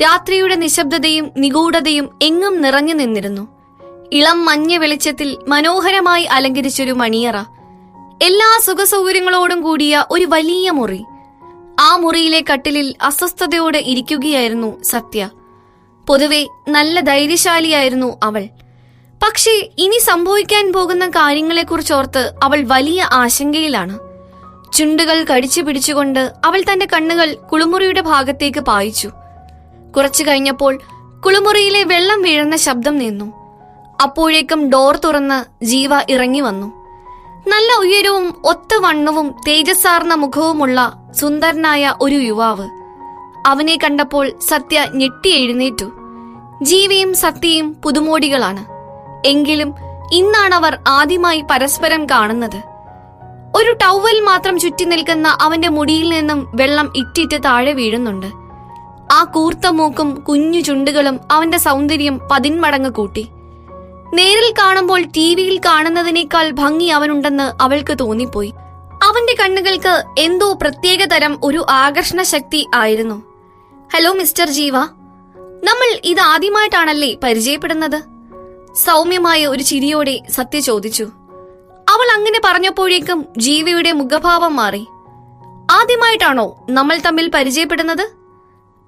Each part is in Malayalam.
രാത്രിയുടെ നിശബ്ദതയും നിഗൂഢതയും എങ്ങും നിറഞ്ഞു നിന്നിരുന്നു. ഇളം മഞ്ഞ വെളിച്ചത്തിൽ മനോഹരമായി അലങ്കരിച്ചൊരു മണിയറ, എല്ലാ സുഖസൗകര്യങ്ങളോടും കൂടിയ ഒരു വലിയ മുറി. ആ മുറിയിലെ കട്ടിലിൽ അസ്വസ്ഥതയോടെ ഇരിക്കുകയായിരുന്നു സത്യ. പൊതുവെ നല്ല ധൈര്യശാലിയായിരുന്നു അവൾ. പക്ഷേ ഇനി സംഭവിക്കാൻ പോകുന്ന കാര്യങ്ങളെക്കുറിച്ചോർത്ത് അവൾ വലിയ ആശങ്കയിലാണ്. ചുണ്ടുകൾ കടിച്ചു പിടിച്ചുകൊണ്ട് അവൾ തന്റെ കണ്ണുകൾ കുളിമുറിയുടെ ഭാഗത്തേക്ക് പായിച്ചു. കുറച്ചു കഴിഞ്ഞപ്പോൾ കുളിമുറിയിലെ വെള്ളം വീഴുന്ന ശബ്ദം നിന്നു. അപ്പോഴേക്കും ഡോർ തുറന്ന് ജീവ ഇറങ്ങി വന്നു. നല്ല ഉയരവും ഒത്ത വണ്ണവും തേജസ്സാർന്ന മുഖവുമുള്ള സുന്ദരനായ ഒരു യുവാവ്. അവനെ കണ്ടപ്പോൾ സത്യ ഞെട്ടി എഴുന്നേറ്റു. ജീവയും സത്യയും പുതുമോടികളാണ്. എങ്കിലും ഇന്നാണവർ ആദ്യമായി പരസ്പരം കാണുന്നത്. ഒരു ടവൽ മാത്രം ചുറ്റി നിൽക്കുന്ന അവന്റെ മുടിയിൽ നിന്നും വെള്ളം ഇറ്റിറ്റ് താഴെ വീഴുന്നുണ്ട്. ആ കൂർത്ത മൂക്കും കുഞ്ഞു ചുണ്ടുകളും അവന്റെ സൗന്ദര്യം 10 മടങ്ങ് കൂട്ടി. നേരിൽ കാണുമ്പോൾ ടിവിയിൽ കാണുന്നതിനേക്കാൾ ഭംഗി അവനുണ്ടെന്ന് അവൾക്ക് തോന്നിപ്പോയി. അവന്റെ കണ്ണുകൾക്ക് എന്തോ പ്രത്യേകതരം ഒരു ആകർഷണ ശക്തി ആയിരുന്നു. ഹലോ മിസ്റ്റർ ജീവ, നമ്മൾ ഇതാദ്യമായിട്ടാണല്ലേ പരിചയപ്പെടുന്നത്? സൗമ്യമായ ഒരു ചിരിയോടെ സത്യ ചോദിച്ചു. അവൾ അങ്ങനെ പറഞ്ഞപ്പോഴേക്കും ജീവയുടെ മുഖഭാവം മാറി. ആദ്യമായിട്ടാണോ നമ്മൾ തമ്മിൽ പരിചയപ്പെടുന്നത്?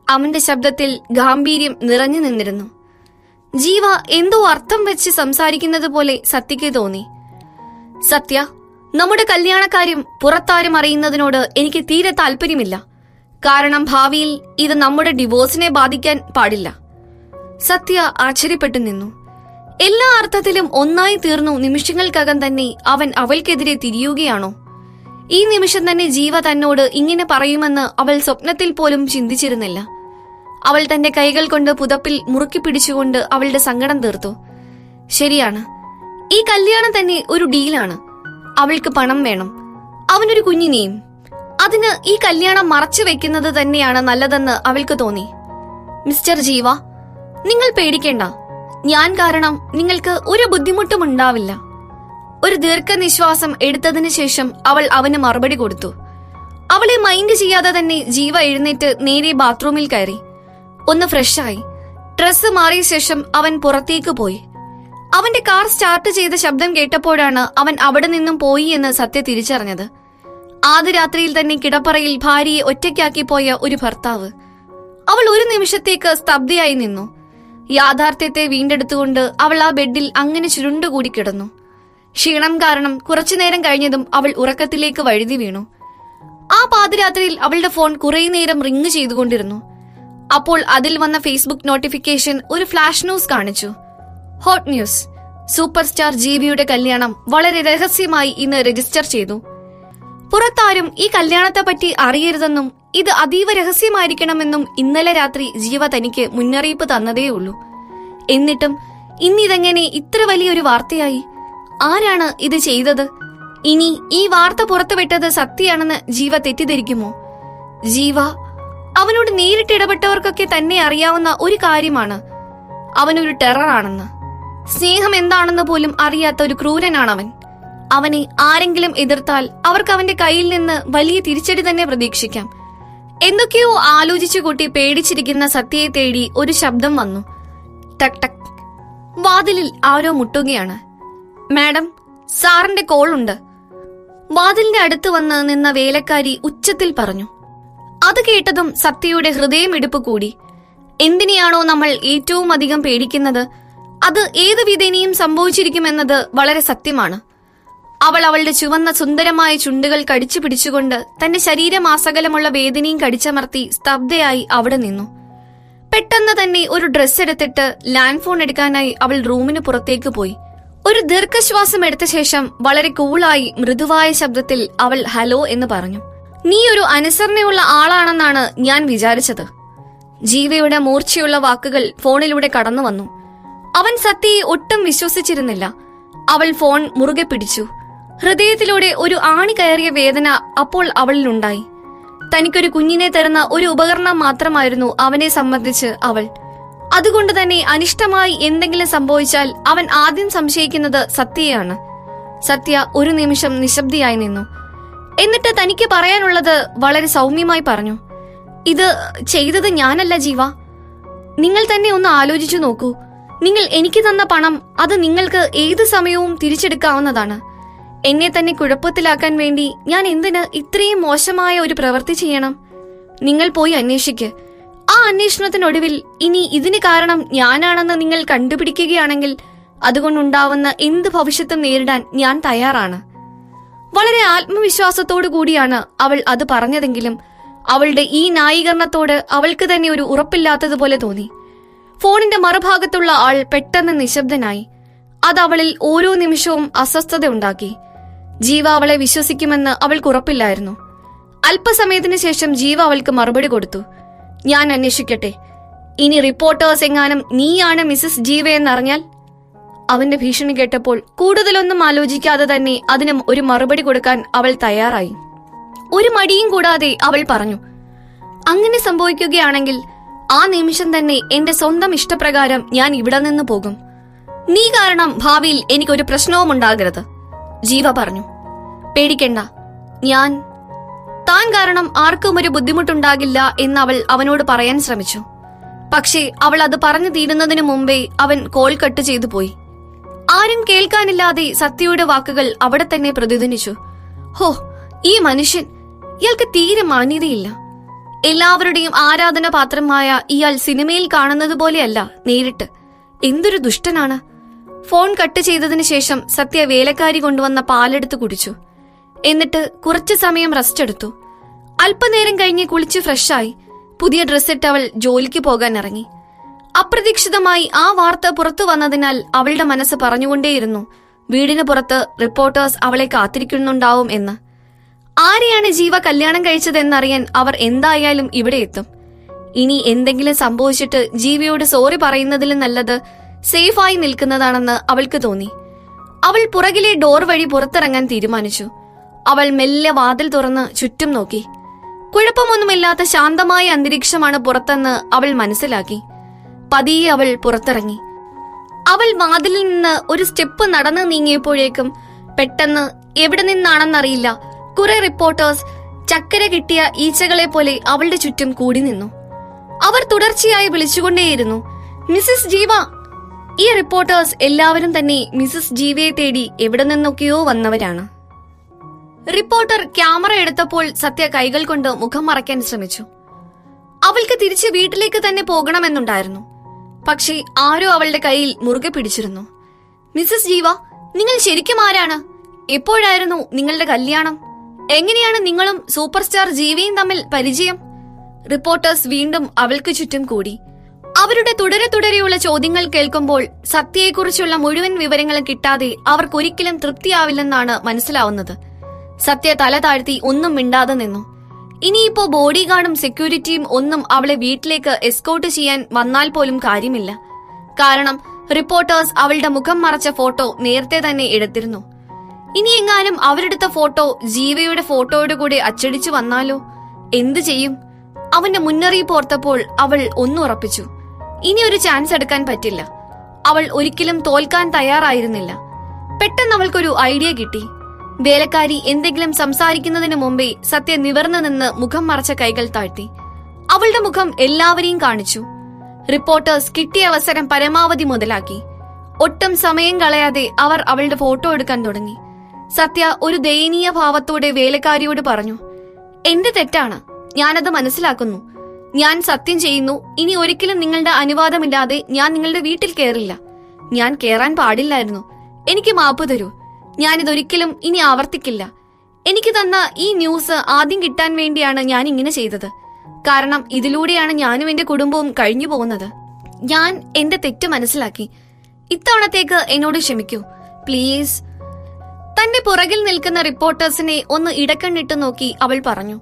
അവന്റെ ശബ്ദത്തിൽ ഗാംഭീര്യം നിറഞ്ഞു നിന്നിരുന്നു. ജീവ എന്തോ അർത്ഥം വെച്ച് സംസാരിക്കുന്നത് പോലെ സത്യയ്ക്ക് തോന്നി. സത്യ, നമ്മുടെ കല്യാണക്കാര്യം പുറത്താരും അറിയുന്നതിനോട് എനിക്ക് തീരെ താല്പര്യമില്ല. കാരണം ഭാവിയിൽ ഇത് നമ്മുടെ ഡിവോഴ്സിനെ ബാധിക്കാൻ പാടില്ല. സത്യ ആശ്ചര്യപ്പെട്ടു നിന്നു. എല്ലാ അർത്ഥത്തിലും ഒന്നായി തീർന്നു നിമിഷങ്ങൾക്കകം തന്നെ അവൻ അവൾക്കെതിരെ തിരിയുകയാണോ? ഈ നിമിഷം തന്നെ ജീവ തന്നോട് ഇങ്ങനെ പറയുമെന്ന് അവൾ സ്വപ്നത്തിൽ പോലും ചിന്തിച്ചിരുന്നില്ല. അവൾ തന്റെ കൈകൾ കൊണ്ട് പുതപ്പിൽ മുറുക്കി പിടിച്ചുകൊണ്ട് അവളുടെ സങ്കടം തീർത്തു. ശരിയാണ്, ഈ കല്യാണം തന്നെ ഒരു ഡീലാണ്. അവൾക്ക് പണം വേണം, അവനൊരു കുഞ്ഞിനെയും. അതിന് ഈ കല്യാണം മറച്ചു വെക്കുന്നത് തന്നെയാണ് നല്ലതെന്ന് അവൾക്ക് തോന്നി. മിസ്റ്റർ ജീവ, നിങ്ങൾ പേടിക്കേണ്ട. ഞാൻ കാരണം നിങ്ങൾക്ക് ഒരു ബുദ്ധിമുട്ടും ഉണ്ടാവില്ല. ഒരു ദീർഘനിശ്വാസം എടുത്തതിനു ശേഷം അവൾ അവന് മറുപടി കൊടുത്തു. അവളെ മൈൻഡ് ചെയ്യാതെ തന്നെ ജീവ എഴുന്നേറ്റ് നേരെ ബാത്റൂമിൽ കയറി. ഒന്ന് ഫ്രഷായി ഡ്രസ്സ് മാറിയ ശേഷം അവൻ പുറത്തേക്ക് പോയി. അവന്റെ കാർ സ്റ്റാർട്ട് ചെയ്ത ശബ്ദം കേട്ടപ്പോഴാണ് അവൻ അവിടെ നിന്നും പോയി എന്ന് സത്യ തിരിച്ചറിഞ്ഞത്. ആദ്യ രാത്രിയിൽ തന്നെ കിടപ്പറയിൽ ഭാര്യയെ ഒറ്റയ്ക്കാക്കി പോയ ഒരു ഭർത്താവ്. അവൾ ഒരു നിമിഷത്തേക്ക് സ്തബ്ധയായി നിന്നു. യാഥാർത്ഥ്യത്തെ വീണ്ടെടുത്തുകൊണ്ട് അവൾ ആ ബെഡിൽ അങ്ങനെ ചുരുണ്ടുകൂടി കിടന്നു. ക്ഷീണം കാരണം കുറച്ചുനേരം കഴിഞ്ഞതും അവൾ ഉറക്കത്തിലേക്ക് വഴുതി വീണു. ആ പാതിരാത്രിയിൽ അവളുടെ ഫോൺ കുറെ നേരം റിംഗ് ചെയ്തുകൊണ്ടിരുന്നു. അപ്പോൾ അതിൽ വന്ന ഫേസ്ബുക്ക് നോട്ടിഫിക്കേഷൻ ഒരു ഫ്ലാഷ് ന്യൂസ് കാണിച്ചു. ഹോട്ട് ന്യൂസ്, സൂപ്പർ സ്റ്റാർ ജീവയുടെ കല്യാണം വളരെ രഹസ്യമായി ഇന്ന് രജിസ്റ്റർ ചെയ്തു. പുറത്താരും ഈ കല്യാണത്തെ പറ്റി അറിയരുതെന്നും ഇത് അതീവ രഹസ്യമായിരിക്കണമെന്നും ഇന്നലെ രാത്രി ജീവ തനിക്ക് മുന്നറിയിപ്പ് തന്നതേയുള്ളൂ. എന്നിട്ടും ഇന്നിതെങ്ങനെ ഇത്ര വലിയൊരു വാർത്തയായി? ആരാണ് ഇത് ചെയ്തത്? ഇനി ഈ വാർത്ത പുറത്തുവിട്ടത് സത്യമാണെന്ന് ജീവ തെറ്റിദ്ധരിക്കുമോ? ജീവ അവനോട് നേരിട്ട് ഇടപെട്ടവർക്കൊക്കെ തന്നെ അറിയാവുന്ന ഒരു കാര്യമാണ് അവനൊരു ടെററാണെന്ന്. സ്നേഹം എന്താണെന്ന് പോലും അറിയാത്ത ഒരു ക്രൂരനാണവൻ. അവനെ ആരെങ്കിലും എതിർത്താൽ അവർക്ക് അവന്റെ കയ്യിൽ നിന്ന് വലിയ തിരിച്ചടി തന്നെ പ്രതീക്ഷിക്കാം. എന്തൊക്കെയോ ആലോചിച്ചു കൂട്ടി പേടിച്ചിരിക്കുന്ന സത്യയെ തേടി ഒരു ശബ്ദം വന്നു. ടക് ടക്. വാതിലിൽ ആരോ മുട്ടുകയാണ്. മാഡം, സാറിന്റെ കോളുണ്ട്. വാതിലിന്റെ അടുത്ത് വന്ന് നിന്ന വേലക്കാരി ഉച്ചത്തിൽ പറഞ്ഞു. അത് കേട്ടതും സത്യയുടെ ഹൃദയമിടിപ്പ് കൂടി. എന്തിനെയാണോ നമ്മൾ ഏറ്റവും അധികം പേടിക്കുന്നത് അത് ഏത് വിധേനയും സംഭവിച്ചിരിക്കുമെന്നത് വളരെ സത്യമാണ്. അവൾ അവളുടെ ചുവന്ന സുന്ദരമായ ചുണ്ടുകൾ കടിച്ചു പിടിച്ചുകൊണ്ട് തന്റെ ശരീരമാസകലമുള്ള വേദനയും കടിച്ചമർത്തി സ്തബ്ധയായി അവിടെ നിന്നു. പെട്ടെന്ന് തന്നെ ഒരു ഡ്രസ്സ് എടുത്തിട്ട് ലാൻഡ് ഫോൺ എടുക്കാനായി അവൾ റൂമിന് പുറത്തേക്ക് പോയി. ഒരു ദീർഘശ്വാസം എടുത്ത ശേഷം വളരെ കൂളായി മൃദുവായ ശബ്ദത്തിൽ അവൾ ഹലോ എന്ന് പറഞ്ഞു. നീ ഒരു അനുസരണയുള്ള ആളാണെന്നാണ് ഞാൻ വിചാരിച്ചത്. ജീവയുടെ മൂർച്ചയുള്ള വാക്കുകൾ ഫോണിലൂടെ കടന്നു വന്നു. അവൻ സത്യയെ ഒട്ടും വിശ്വസിച്ചിരുന്നില്ല. അവൾ ഫോൺ മുറുകെ പിടിച്ചു. ഹൃദയത്തിലൂടെ ഒരു ആണി കയറിയ വേദന അപ്പോൾ അവളിലുണ്ടായി. തനിക്കൊരു കുഞ്ഞിനെ തരുന്ന ഒരു ഉപകരണം മാത്രമായിരുന്നു അവനെ സംബന്ധിച്ച് അവൾ. അതുകൊണ്ട് തന്നെ അനിഷ്ടമായി എന്തെങ്കിലും സംഭവിച്ചാൽ അവൻ ആദ്യം സംശയിക്കുന്നത് സത്യയാണ്. സത്യ ഒരു നിമിഷം നിശബ്ദയായി നിന്നു. എന്നിട്ട് തനിക്ക് പറയാനുള്ളത് വളരെ സൗമ്യമായി പറഞ്ഞു. ഇത് ചെയ്തത് ഞാനല്ല ജീവ. നിങ്ങൾ തന്നെ ഒന്ന് ആലോചിച്ചു നോക്കൂ. നിങ്ങൾ എനിക്ക് തന്ന പണം അത് നിങ്ങൾക്ക് ഏത് സമയവും തിരിച്ചെടുക്കാവുന്നതാണ്. എന്നെ തന്നെ കുഴപ്പത്തിലാക്കാൻ വേണ്ടി ഞാൻ എന്തിന് ഇത്രയും മോശമായ ഒരു പ്രവൃത്തി ചെയ്യണം? നിങ്ങൾ പോയി അന്വേഷിക്ക്. ആ അന്വേഷണത്തിനൊടുവിൽ ഇനി ഇതിന് കാരണം ഞാനാണെന്ന് നിങ്ങൾ കണ്ടുപിടിക്കുകയാണെങ്കിൽ അതുകൊണ്ടുണ്ടാവുന്ന എന്ത് ഭവിഷ്യത്തും നേരിടാൻ ഞാൻ തയ്യാറാണ്. വളരെ ആത്മവിശ്വാസത്തോടു കൂടിയാണ് അവൾ അത് പറഞ്ഞതെങ്കിലും അവളുടെ ഈ ന്യായീകരണത്തോട് അവൾക്ക് തന്നെ ഒരു ഉറപ്പില്ലാത്തതുപോലെ തോന്നി. ഫോണിന്റെ മറുഭാഗത്തുള്ള ആൾ പെട്ടെന്ന് നിശബ്ദനായി. അത് അവളിൽ ഓരോ നിമിഷവും അസ്വസ്ഥത ഉണ്ടാക്കി. ജീവ അവളെ വിശ്വസിക്കുമെന്ന് അവൾക്ക് ഉറപ്പില്ലായിരുന്നു. അല്പസമയത്തിന് ശേഷം ജീവ അവൾക്ക് മറുപടി കൊടുത്തു. ഞാൻ അന്വേഷിക്കട്ടെ. ഇനി റിപ്പോർട്ടേഴ്സ് എങ്ങാനും നീയാണ് മിസസ് ജീവയെന്നറിഞ്ഞാൽ? അവന്റെ ഭീഷണി കേട്ടപ്പോൾ കൂടുതലൊന്നും ആലോചിക്കാതെ തന്നെ അതിന് ഒരു മറുപടി കൊടുക്കാൻ അവൾ തയ്യാറായി. ഒരു മടിയും കൂടാതെ അവൾ പറഞ്ഞു, അങ്ങനെ സംഭവിക്കുകയാണെങ്കിൽ ആ നിമിഷം തന്നെ എന്റെ സ്വന്തം ഇഷ്ടപ്രകാരം ഞാൻ ഇവിടെ നിന്ന് പോകും. നീ കാരണം ഭാവിയിൽ എനിക്കൊരു പ്രശ്നവും ഉണ്ടാകരുത്. ജീവ പറഞ്ഞു. പേടിക്കണ്ട, താൻ കാരണം ആർക്കും ഒരു ബുദ്ധിമുട്ടുണ്ടാകില്ല എന്ന് അവൾ അവനോട് പറയാൻ ശ്രമിച്ചു. പക്ഷേ അവൾ അത് പറഞ്ഞു തീരുന്നതിനു മുമ്പേ അവൻ കോൾ കട്ട് ചെയ്തു പോയി. ആരും കേൾക്കാനില്ലാതെ സത്യയുടെ വാക്കുകൾ അവിടെ തന്നെ പ്രതിധ്വനിച്ചു. ഹോ, ഈ മനുഷ്യൻ, ഇയാൾക്ക് തീരെ മാന്യതയില്ല. എല്ലാവരുടെയും ആരാധന പാത്രമായ ഇയാൾ സിനിമയിൽ കാണുന്നത് പോലെയല്ല നേരിട്ട്. എന്തൊരു ദുഷ്ടനാണ്. ഫോൺ കട്ട് ചെയ്തതിനു ശേഷം സത്യ വേലക്കാരി കൊണ്ടുവന്ന പാലെടുത്ത് കുടിച്ചു. എന്നിട്ട് കുറച്ചു സമയം റെസ്റ്റ് എടുത്തു. അല്പനേരം കഴിഞ്ഞ് കുളിച്ച് ഫ്രഷായി പുതിയ ഡ്രസ്സിട്ട് അവൾ ജോലിക്ക് പോകാൻ ഇറങ്ങി. അപ്രതീക്ഷിതമായി ആ വാർത്ത പുറത്തു വന്നതിനാൽ അവളുടെ മനസ്സ് പറഞ്ഞുകൊണ്ടേയിരുന്നു വീടിന് പുറത്ത് റിപ്പോർട്ടേഴ്സ് അവളെ കാത്തിരിക്കുന്നുണ്ടാവും എന്ന്. ആരെയാണ് ജീവ കല്യാണം കഴിച്ചതെന്നറിയാൻ അവർ എന്തായാലും ഇവിടെ എത്തും. ഇനി എന്തെങ്കിലും സംഭവിച്ചിട്ട് ജീവയോട് സോറി പറയുന്നതിലും നല്ലത് സേഫായി നിൽക്കുന്നതാണെന്ന് അവൾക്ക് തോന്നി. അവൾ പുറകിലെ ഡോർ വഴി പുറത്തിറങ്ങാൻ തീരുമാനിച്ചു. അവൾ മെല്ലെ വാതിൽ തുറന്ന് ചുറ്റും നോക്കി. കുഴപ്പമൊന്നുമില്ലാത്ത ശാന്തമായ അന്തരീക്ഷമാണ് പുറത്തെന്ന് അവൾ മനസ്സിലാക്കി. പതിയെ അവൾ പുറത്തിറങ്ങി. അവൾ വാതിലിൽ നിന്ന് ഒരു സ്റ്റെപ്പ് നടന്നു നീങ്ങിയപ്പോഴേക്കും പെട്ടെന്ന് എവിടെ നിന്നാണെന്നറിയില്ല കുറെ റിപ്പോർട്ടേഴ്സ് ചക്കര കിട്ടിയ ഈച്ചകളെ പോലെ അവളുടെ ചുറ്റും കൂടി നിന്നു. അവർ തുടർച്ചയായി വിളിച്ചുകൊണ്ടേയിരുന്നു, മിസസ് ജീവ. ഈ റിപ്പോർട്ടേഴ്സ് എല്ലാവരും തന്നെ മിസസ് ജീവയെ തേടി എവിടെ നിന്നൊക്കെയോ വന്നവരാണ്. റിപ്പോർട്ടർ ക്യാമറ എടുത്തപ്പോൾ സത്യ കൈകൾ കൊണ്ട് മുഖം മറയ്ക്കാൻ ശ്രമിച്ചു. അവൾക്ക് തിരിച്ച് വീട്ടിലേക്ക് തന്നെ പോകണമെന്നുണ്ടായിരുന്നു. പക്ഷേ ആരോ അവളുടെ കയ്യിൽ മുറുകെ പിടിച്ചിരുന്നു. മിസസ് ജീവ, നിങ്ങൾ ശരിക്കും ആരാണ്? എപ്പോഴായിരുന്നു നിങ്ങളുടെ കല്യാണം? എങ്ങനെയാണ് നിങ്ങളും സൂപ്പർ സ്റ്റാർ ജീവയും തമ്മിൽ പരിചയം? റിപ്പോർട്ടേഴ്സ് വീണ്ടും അവൾക്ക് ചുറ്റും കൂടി. അവരുടെ തുടരെയുള്ള ചോദ്യങ്ങൾ കേൾക്കുമ്പോൾ സത്യയെക്കുറിച്ചുള്ള മുഴുവൻ വിവരങ്ങളും കിട്ടാതെ അവർക്കൊരിക്കലും തൃപ്തിയാവില്ലെന്നാണ് മനസ്സിലാവുന്നത്. സത്യ തല താഴ്ത്തി ഒന്നും മിണ്ടാതെ നിന്നു. ഇനിയിപ്പോ ബോഡി ഗാർഡും സെക്യൂരിറ്റിയും ഒന്നും അവളെ വീട്ടിലേക്ക് എസ്കോർട്ട് ചെയ്യാൻ വന്നാൽ പോലും കാര്യമില്ല. കാരണം റിപ്പോർട്ടേഴ്സ് അവളുടെ മുഖം മറച്ച ഫോട്ടോ നേരത്തെ തന്നെ എടുത്തിരുന്നു. ഇനി എങ്ങാനും അവരെടുത്ത ഫോട്ടോ ജീവയുടെ ഫോട്ടോയുടെ കൂടെ അച്ചടിച്ചു വന്നാലോ? എന്തു ചെയ്യും? അവന്റെ മുന്നറിയിപ്പ് ഓർത്തപ്പോൾ അവൾ ഒന്നുറപ്പിച്ചു. ഇനി ഒരു ചാൻസ് എടുക്കാൻ പറ്റില്ല. അവൾ ഒരിക്കലും തോൽക്കാൻ തയ്യാറായിരുന്നില്ല. പെട്ടെന്ന് അവൾക്കൊരു ഐഡിയ കിട്ടി. വേലക്കാരി എന്തെങ്കിലും സംസാരിക്കുന്നതിന് മുമ്പേ സത്യ നിവർന്നു നിന്ന് മുഖം മറച്ച കൈകൾ താഴ്ത്തി. അവളുടെ മുഖം എല്ലാവരെയും കാണിച്ചു. റിപ്പോർട്ടേഴ്സ് കിട്ടിയ അവസരം പരമാവധി മുതലാക്കി. ഒട്ടും സമയം കളയാതെ അവർ അവളുടെ ഫോട്ടോ എടുക്കാൻ തുടങ്ങി. സത്യ ഒരു ദയനീയ ഭാവത്തോടെ വേലക്കാരിയോട് പറഞ്ഞു, എന്റെ തെറ്റാണ്, ഞാനത് മനസ്സിലാക്കുന്നു. ഞാൻ സത്യം ചെയ്യുന്നു, ഇനി ഒരിക്കലും നിങ്ങളുടെ അനുവാദമില്ലാതെ ഞാൻ നിങ്ങളുടെ വീട്ടിൽ കയറില്ല. ഞാൻ കയറാൻ പാടില്ലായിരുന്നു. എനിക്ക് മാപ്പ് തരൂ. ഞാനിതൊരിക്കലും ഇനി ആവർത്തിക്കില്ല. എനിക്ക് തന്ന ഈ ന്യൂസ് ആദ്യം കിട്ടാൻ വേണ്ടിയാണ് ഞാൻ ഇങ്ങനെ ചെയ്തത്. കാരണം ഇതിലൂടെയാണ് ഞാനും എന്റെ കുടുംബവും കഴിഞ്ഞു പോകുന്നത്. ഞാൻ എന്റെ തെറ്റ് മനസ്സിലാക്കി. ഇത്തവണത്തേക്ക് എന്നോട് ക്ഷമിക്കൂ പ്ലീസ്. തന്റെ പുറകിൽ നിൽക്കുന്ന റിപ്പോർട്ടേഴ്സിനെ ഒന്ന് ഇടക്കണ്ണിട്ട് നോക്കി അവൾ പറഞ്ഞു.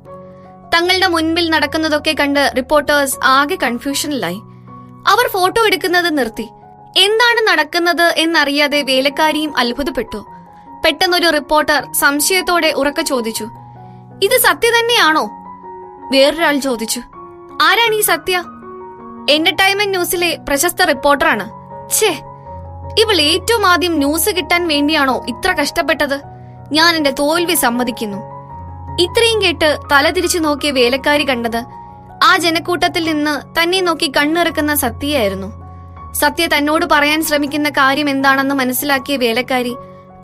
തങ്ങളുടെ മുൻപിൽ നടക്കുന്നതൊക്കെ കണ്ട് റിപ്പോർട്ടേഴ്സ് ആകെ കൺഫ്യൂഷനിലായി. അവർ ഫോട്ടോ എടുക്കുന്നത് നിർത്തി. എന്താണ് നടക്കുന്നത് എന്നറിയാതെ വേലക്കാരിയും അത്ഭുതപ്പെട്ടു. പെട്ടെന്നൊരു റിപ്പോർട്ടർ സംശയത്തോടെ ഉറക്കെ ചോദിച്ചു, ഇത് സത്യ തന്നെയാണോ? വേറൊരാൾ ചോദിച്ചു, ആരാണ് ഈ സത്യ? എന്റർടൈൻമെന്റ് ന്യൂസിലെ പ്രശസ്ത റിപ്പോർട്ടറാണ്. ഛേ, ഇവൾ ഏറ്റവും ആദ്യം ന്യൂസ് കിട്ടാൻ വേണ്ടിയാണോ ഇത്ര കഷ്ടപ്പെട്ടത്? ഞാൻ എന്റെ തോൽവി സമ്മതിക്കുന്നു. ഇത്രയും കേട്ട് തല തിരിച്ചു നോക്കിയ വേലക്കാരി കണ്ടത് ആ ജനക്കൂട്ടത്തിൽ നിന്ന് തന്നെ നോക്കി കണ്ണിറക്കുന്ന സത്യയായിരുന്നു. സത്യ തന്നോട് പറയാൻ ശ്രമിക്കുന്ന കാര്യം എന്താണെന്ന് മനസ്സിലാക്കിയ വേലക്കാരി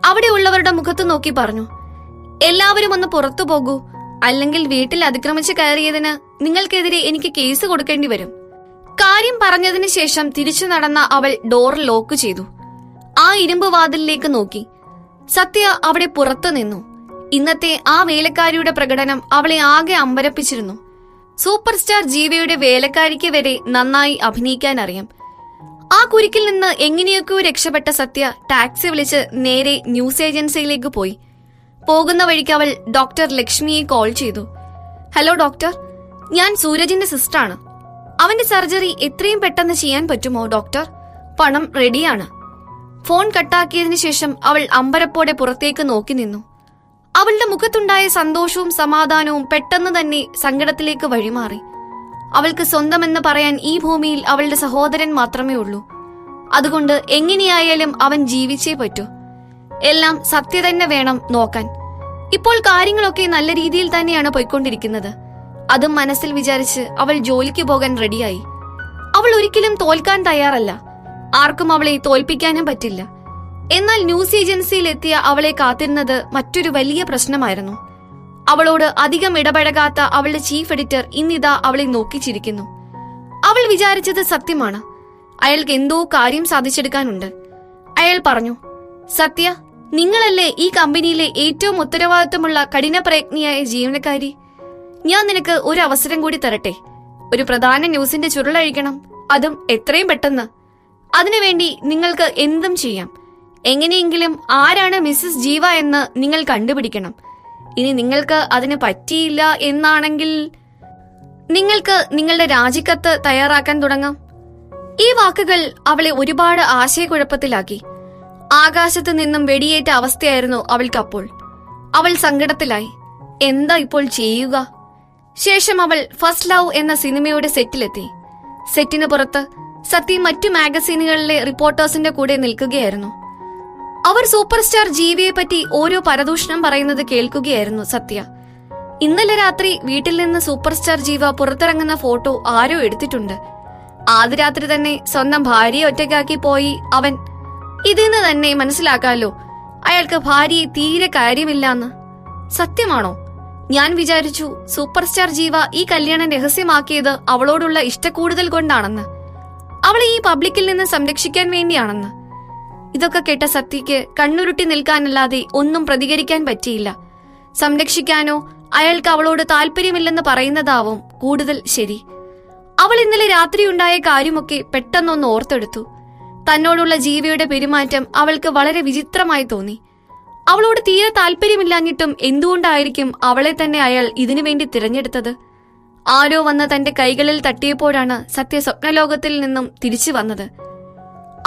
അവിടെയുള്ളവരുടെ മുഖത്ത് നോക്കി പറഞ്ഞു, എല്ലാവരും ഒന്ന് പുറത്തു പോകൂ, അല്ലെങ്കിൽ വീട്ടിൽ അതിക്രമിച്ച് കയറിയതിന് നിങ്ങൾക്കെതിരെ എനിക്ക് കേസ് കൊടുക്കേണ്ടി വരും. കാര്യം പറഞ്ഞതിന് ശേഷം തിരിച്ചു നടന്ന അവൾ ഡോർ ലോക്ക് ചെയ്തു. ആ ഇരുമ്പ് വാതിലിലേക്ക് നോക്കി. സത്യ അവിടെ പുറത്തു നിന്നു. ഇന്നത്തെ ആ വേലക്കാരിയുടെ പ്രകടനം അവളെ ആകെ അമ്പരപ്പിച്ചിരുന്നു. സൂപ്പർ സ്റ്റാർ ജീവയുടെ വേലക്കാരിക്ക് വരെ നന്നായി അഭിനയിക്കാൻ അറിയാം. ആ കുരുക്കിൽ നിന്ന് എങ്ങനെയൊക്കെയോ രക്ഷപ്പെട്ട സത്യ ടാക്സി വിളിച്ച് നേരെ ന്യൂസ് ഏജൻസിയിലേക്ക് പോയി. പോകുന്ന വഴിക്ക് അവൾ ഡോക്ടർ ലക്ഷ്മിയെ കോൾ ചെയ്തു. ഹലോ ഡോക്ടർ, ഞാൻ സൂരജിന്റെ സിസ്റ്ററാണ്. അവന്റെ സർജറി എത്രയും പെട്ടെന്ന് ചെയ്യാൻ പറ്റുമോ ഡോക്ടർ? പണം റെഡിയാണ്. ഫോൺ കട്ടാക്കിയതിനു ശേഷം അവൾ അമ്പരപ്പോടെ പുറത്തേക്ക് നോക്കി നിന്നു. അവളുടെ മുഖത്തുണ്ടായ സന്തോഷവും സമാധാനവും പെട്ടെന്ന് തന്നെ സങ്കടത്തിലേക്ക് വഴിമാറി. അവൾക്ക് സ്വന്തമെന്ന് പറയാൻ ഈ ഭൂമിയിൽ അവളുടെ സഹോദരൻ മാത്രമേ ഉള്ളൂ. അതുകൊണ്ട് എങ്ങനെയായാലും അവൻ ജീവിച്ചേ പറ്റൂ. എല്ലാം സത്യ തന്നെ വേണം നോക്കാൻ. ഇപ്പോൾ കാര്യങ്ങളൊക്കെ നല്ല രീതിയിൽ തന്നെയാണ് പോയിക്കൊണ്ടിരിക്കുന്നത്. അതും മനസ്സിൽ വിചാരിച്ച് അവൾ ജോലിക്ക് പോകാൻ റെഡിയായി. അവൾ ഒരിക്കലും തോൽക്കാൻ തയ്യാറല്ല. ആർക്കും അവളെ തോൽപ്പിക്കാനും പറ്റില്ല. എന്നാൽ ന്യൂസ് ഏജൻസിയിൽ എത്തിയ അവളെ കാത്തിരുന്നത് മറ്റൊരു വലിയ പ്രശ്നമായിരുന്നു. അവളോട് അധികം ഇടപഴകാത്ത അവളുടെ ചീഫ് എഡിറ്റർ ഇന്നിതാ അവളെ നോക്കിച്ചിരിക്കുന്നു. അവൾ വിചാരിച്ചത് സത്യമാണ്. അയാൾക്ക് എന്തോ കാര്യം സാധിച്ചെടുക്കാനുണ്ട്. അയാൾ പറഞ്ഞു, സത്യ, നിങ്ങളല്ലേ ഈ കമ്പനിയിലെ ഏറ്റവും ഉത്തരവാദിത്തമുള്ള കഠിന പ്രയത്നിയായ ജീവനക്കാരി. ഞാൻ നിനക്ക് ഒരു അവസരം കൂടി തരട്ടെ. ഒരു പ്രധാന ന്യൂസിന്റെ ചുരുളഴിക്കണം, അതും എത്രയും പെട്ടെന്ന്. അതിനുവേണ്ടി നിങ്ങൾക്ക് എന്തും ചെയ്യാം. എങ്ങനെയെങ്കിലും ആരാണ് മിസ്സസ് ജീവ എന്ന് നിങ്ങൾ കണ്ടുപിടിക്കണം. ഇനി നിങ്ങൾക്ക് അതിന് പറ്റിയില്ല എന്നാണെങ്കിൽ നിങ്ങൾക്ക് നിങ്ങളുടെ രാജിക്കത്ത് തയ്യാറാക്കാൻ തുടങ്ങാം. ഈ വാക്കുകൾ അവളെ ഒരുപാട് ആശയക്കുഴപ്പത്തിലാക്കി. ആകാശത്ത് നിന്നും വെടിയേറ്റ അവസ്ഥയായിരുന്നു അവൾക്കപ്പോൾ. അവൾ സങ്കടത്തിലായി. എന്താ ഇപ്പോൾ ചെയ്യുക? ശേഷം അവൾ ഫസ്റ്റ് ലവ് എന്ന സിനിമയുടെ സെറ്റിലെത്തി. സെറ്റിന് പുറത്ത് സത്യ മറ്റു മാഗസീനുകളിലെ റിപ്പോർട്ടേഴ്സിന്റെ കൂടെ നിൽക്കുകയായിരുന്നു. അവർ സൂപ്പർ സ്റ്റാർ ജീവിയെ പറ്റി ഓരോ പരദൂഷണം പറയുന്നത് കേൾക്കുകയായിരുന്നു സത്യ. ഇന്നലെ രാത്രി വീട്ടിൽ നിന്ന് സൂപ്പർ സ്റ്റാർ ജീവ പുറത്തിറങ്ങുന്ന ഫോട്ടോ ആരോ എടുത്തിട്ടുണ്ട്. ആദ്യ രാത്രി തന്നെ സ്വന്തം ഭാര്യയെ ഒറ്റയ്ക്കാക്കി പോയി അവൻ. ഇതിന്ന് തന്നെ മനസ്സിലാക്കാലോ അയാൾക്ക് ഭാര്യയെ തീരെ കാര്യമില്ലാന്ന്. സത്യമാണോ? ഞാൻ വിചാരിച്ചു സൂപ്പർ സ്റ്റാർ ജീവ ഈ കല്യാണം രഹസ്യമാക്കിയത് അവളോടുള്ള ഇഷ്ടക്കൂടുതൽ കൊണ്ടാണെന്ന്, അവളെ ഈ പബ്ലിക്കിൽ നിന്ന് സംരക്ഷിക്കാൻ വേണ്ടിയാണെന്ന്. ഇതൊക്കെ കേട്ട സത്യയ്ക്ക് കണ്ണുരുട്ടി നിൽക്കാനല്ലാതെ ഒന്നും പ്രതികരിക്കാൻ പറ്റിയില്ല. സംരക്ഷിക്കാനോ അയാൾക്ക് അവളോട് താല്പര്യമില്ലെന്ന് പറയുന്നതാവും കൂടുതൽ ശരി. അവൾ ഇന്നലെ രാത്രിയുണ്ടായ കാര്യമൊക്കെ പെട്ടെന്നൊന്ന് ഓർത്തെടുത്തു. തന്നോടുള്ള ജീവയുടെ പെരുമാറ്റം അവൾക്ക് വളരെ വിചിത്രമായി തോന്നി. അവളോട് തീരെ താല്പര്യമില്ലാഞ്ഞിട്ടും എന്തുകൊണ്ടായിരിക്കും അവളെ തന്നെ അയാൾ ഇതിനുവേണ്ടി തിരഞ്ഞെടുത്തത്? ആരോ വന്ന് തന്റെ കൈകളിൽ തട്ടിയപ്പോഴാണ് സത്യ സ്വപ്നലോകത്തിൽ നിന്നും തിരിച്ചു വന്നത്.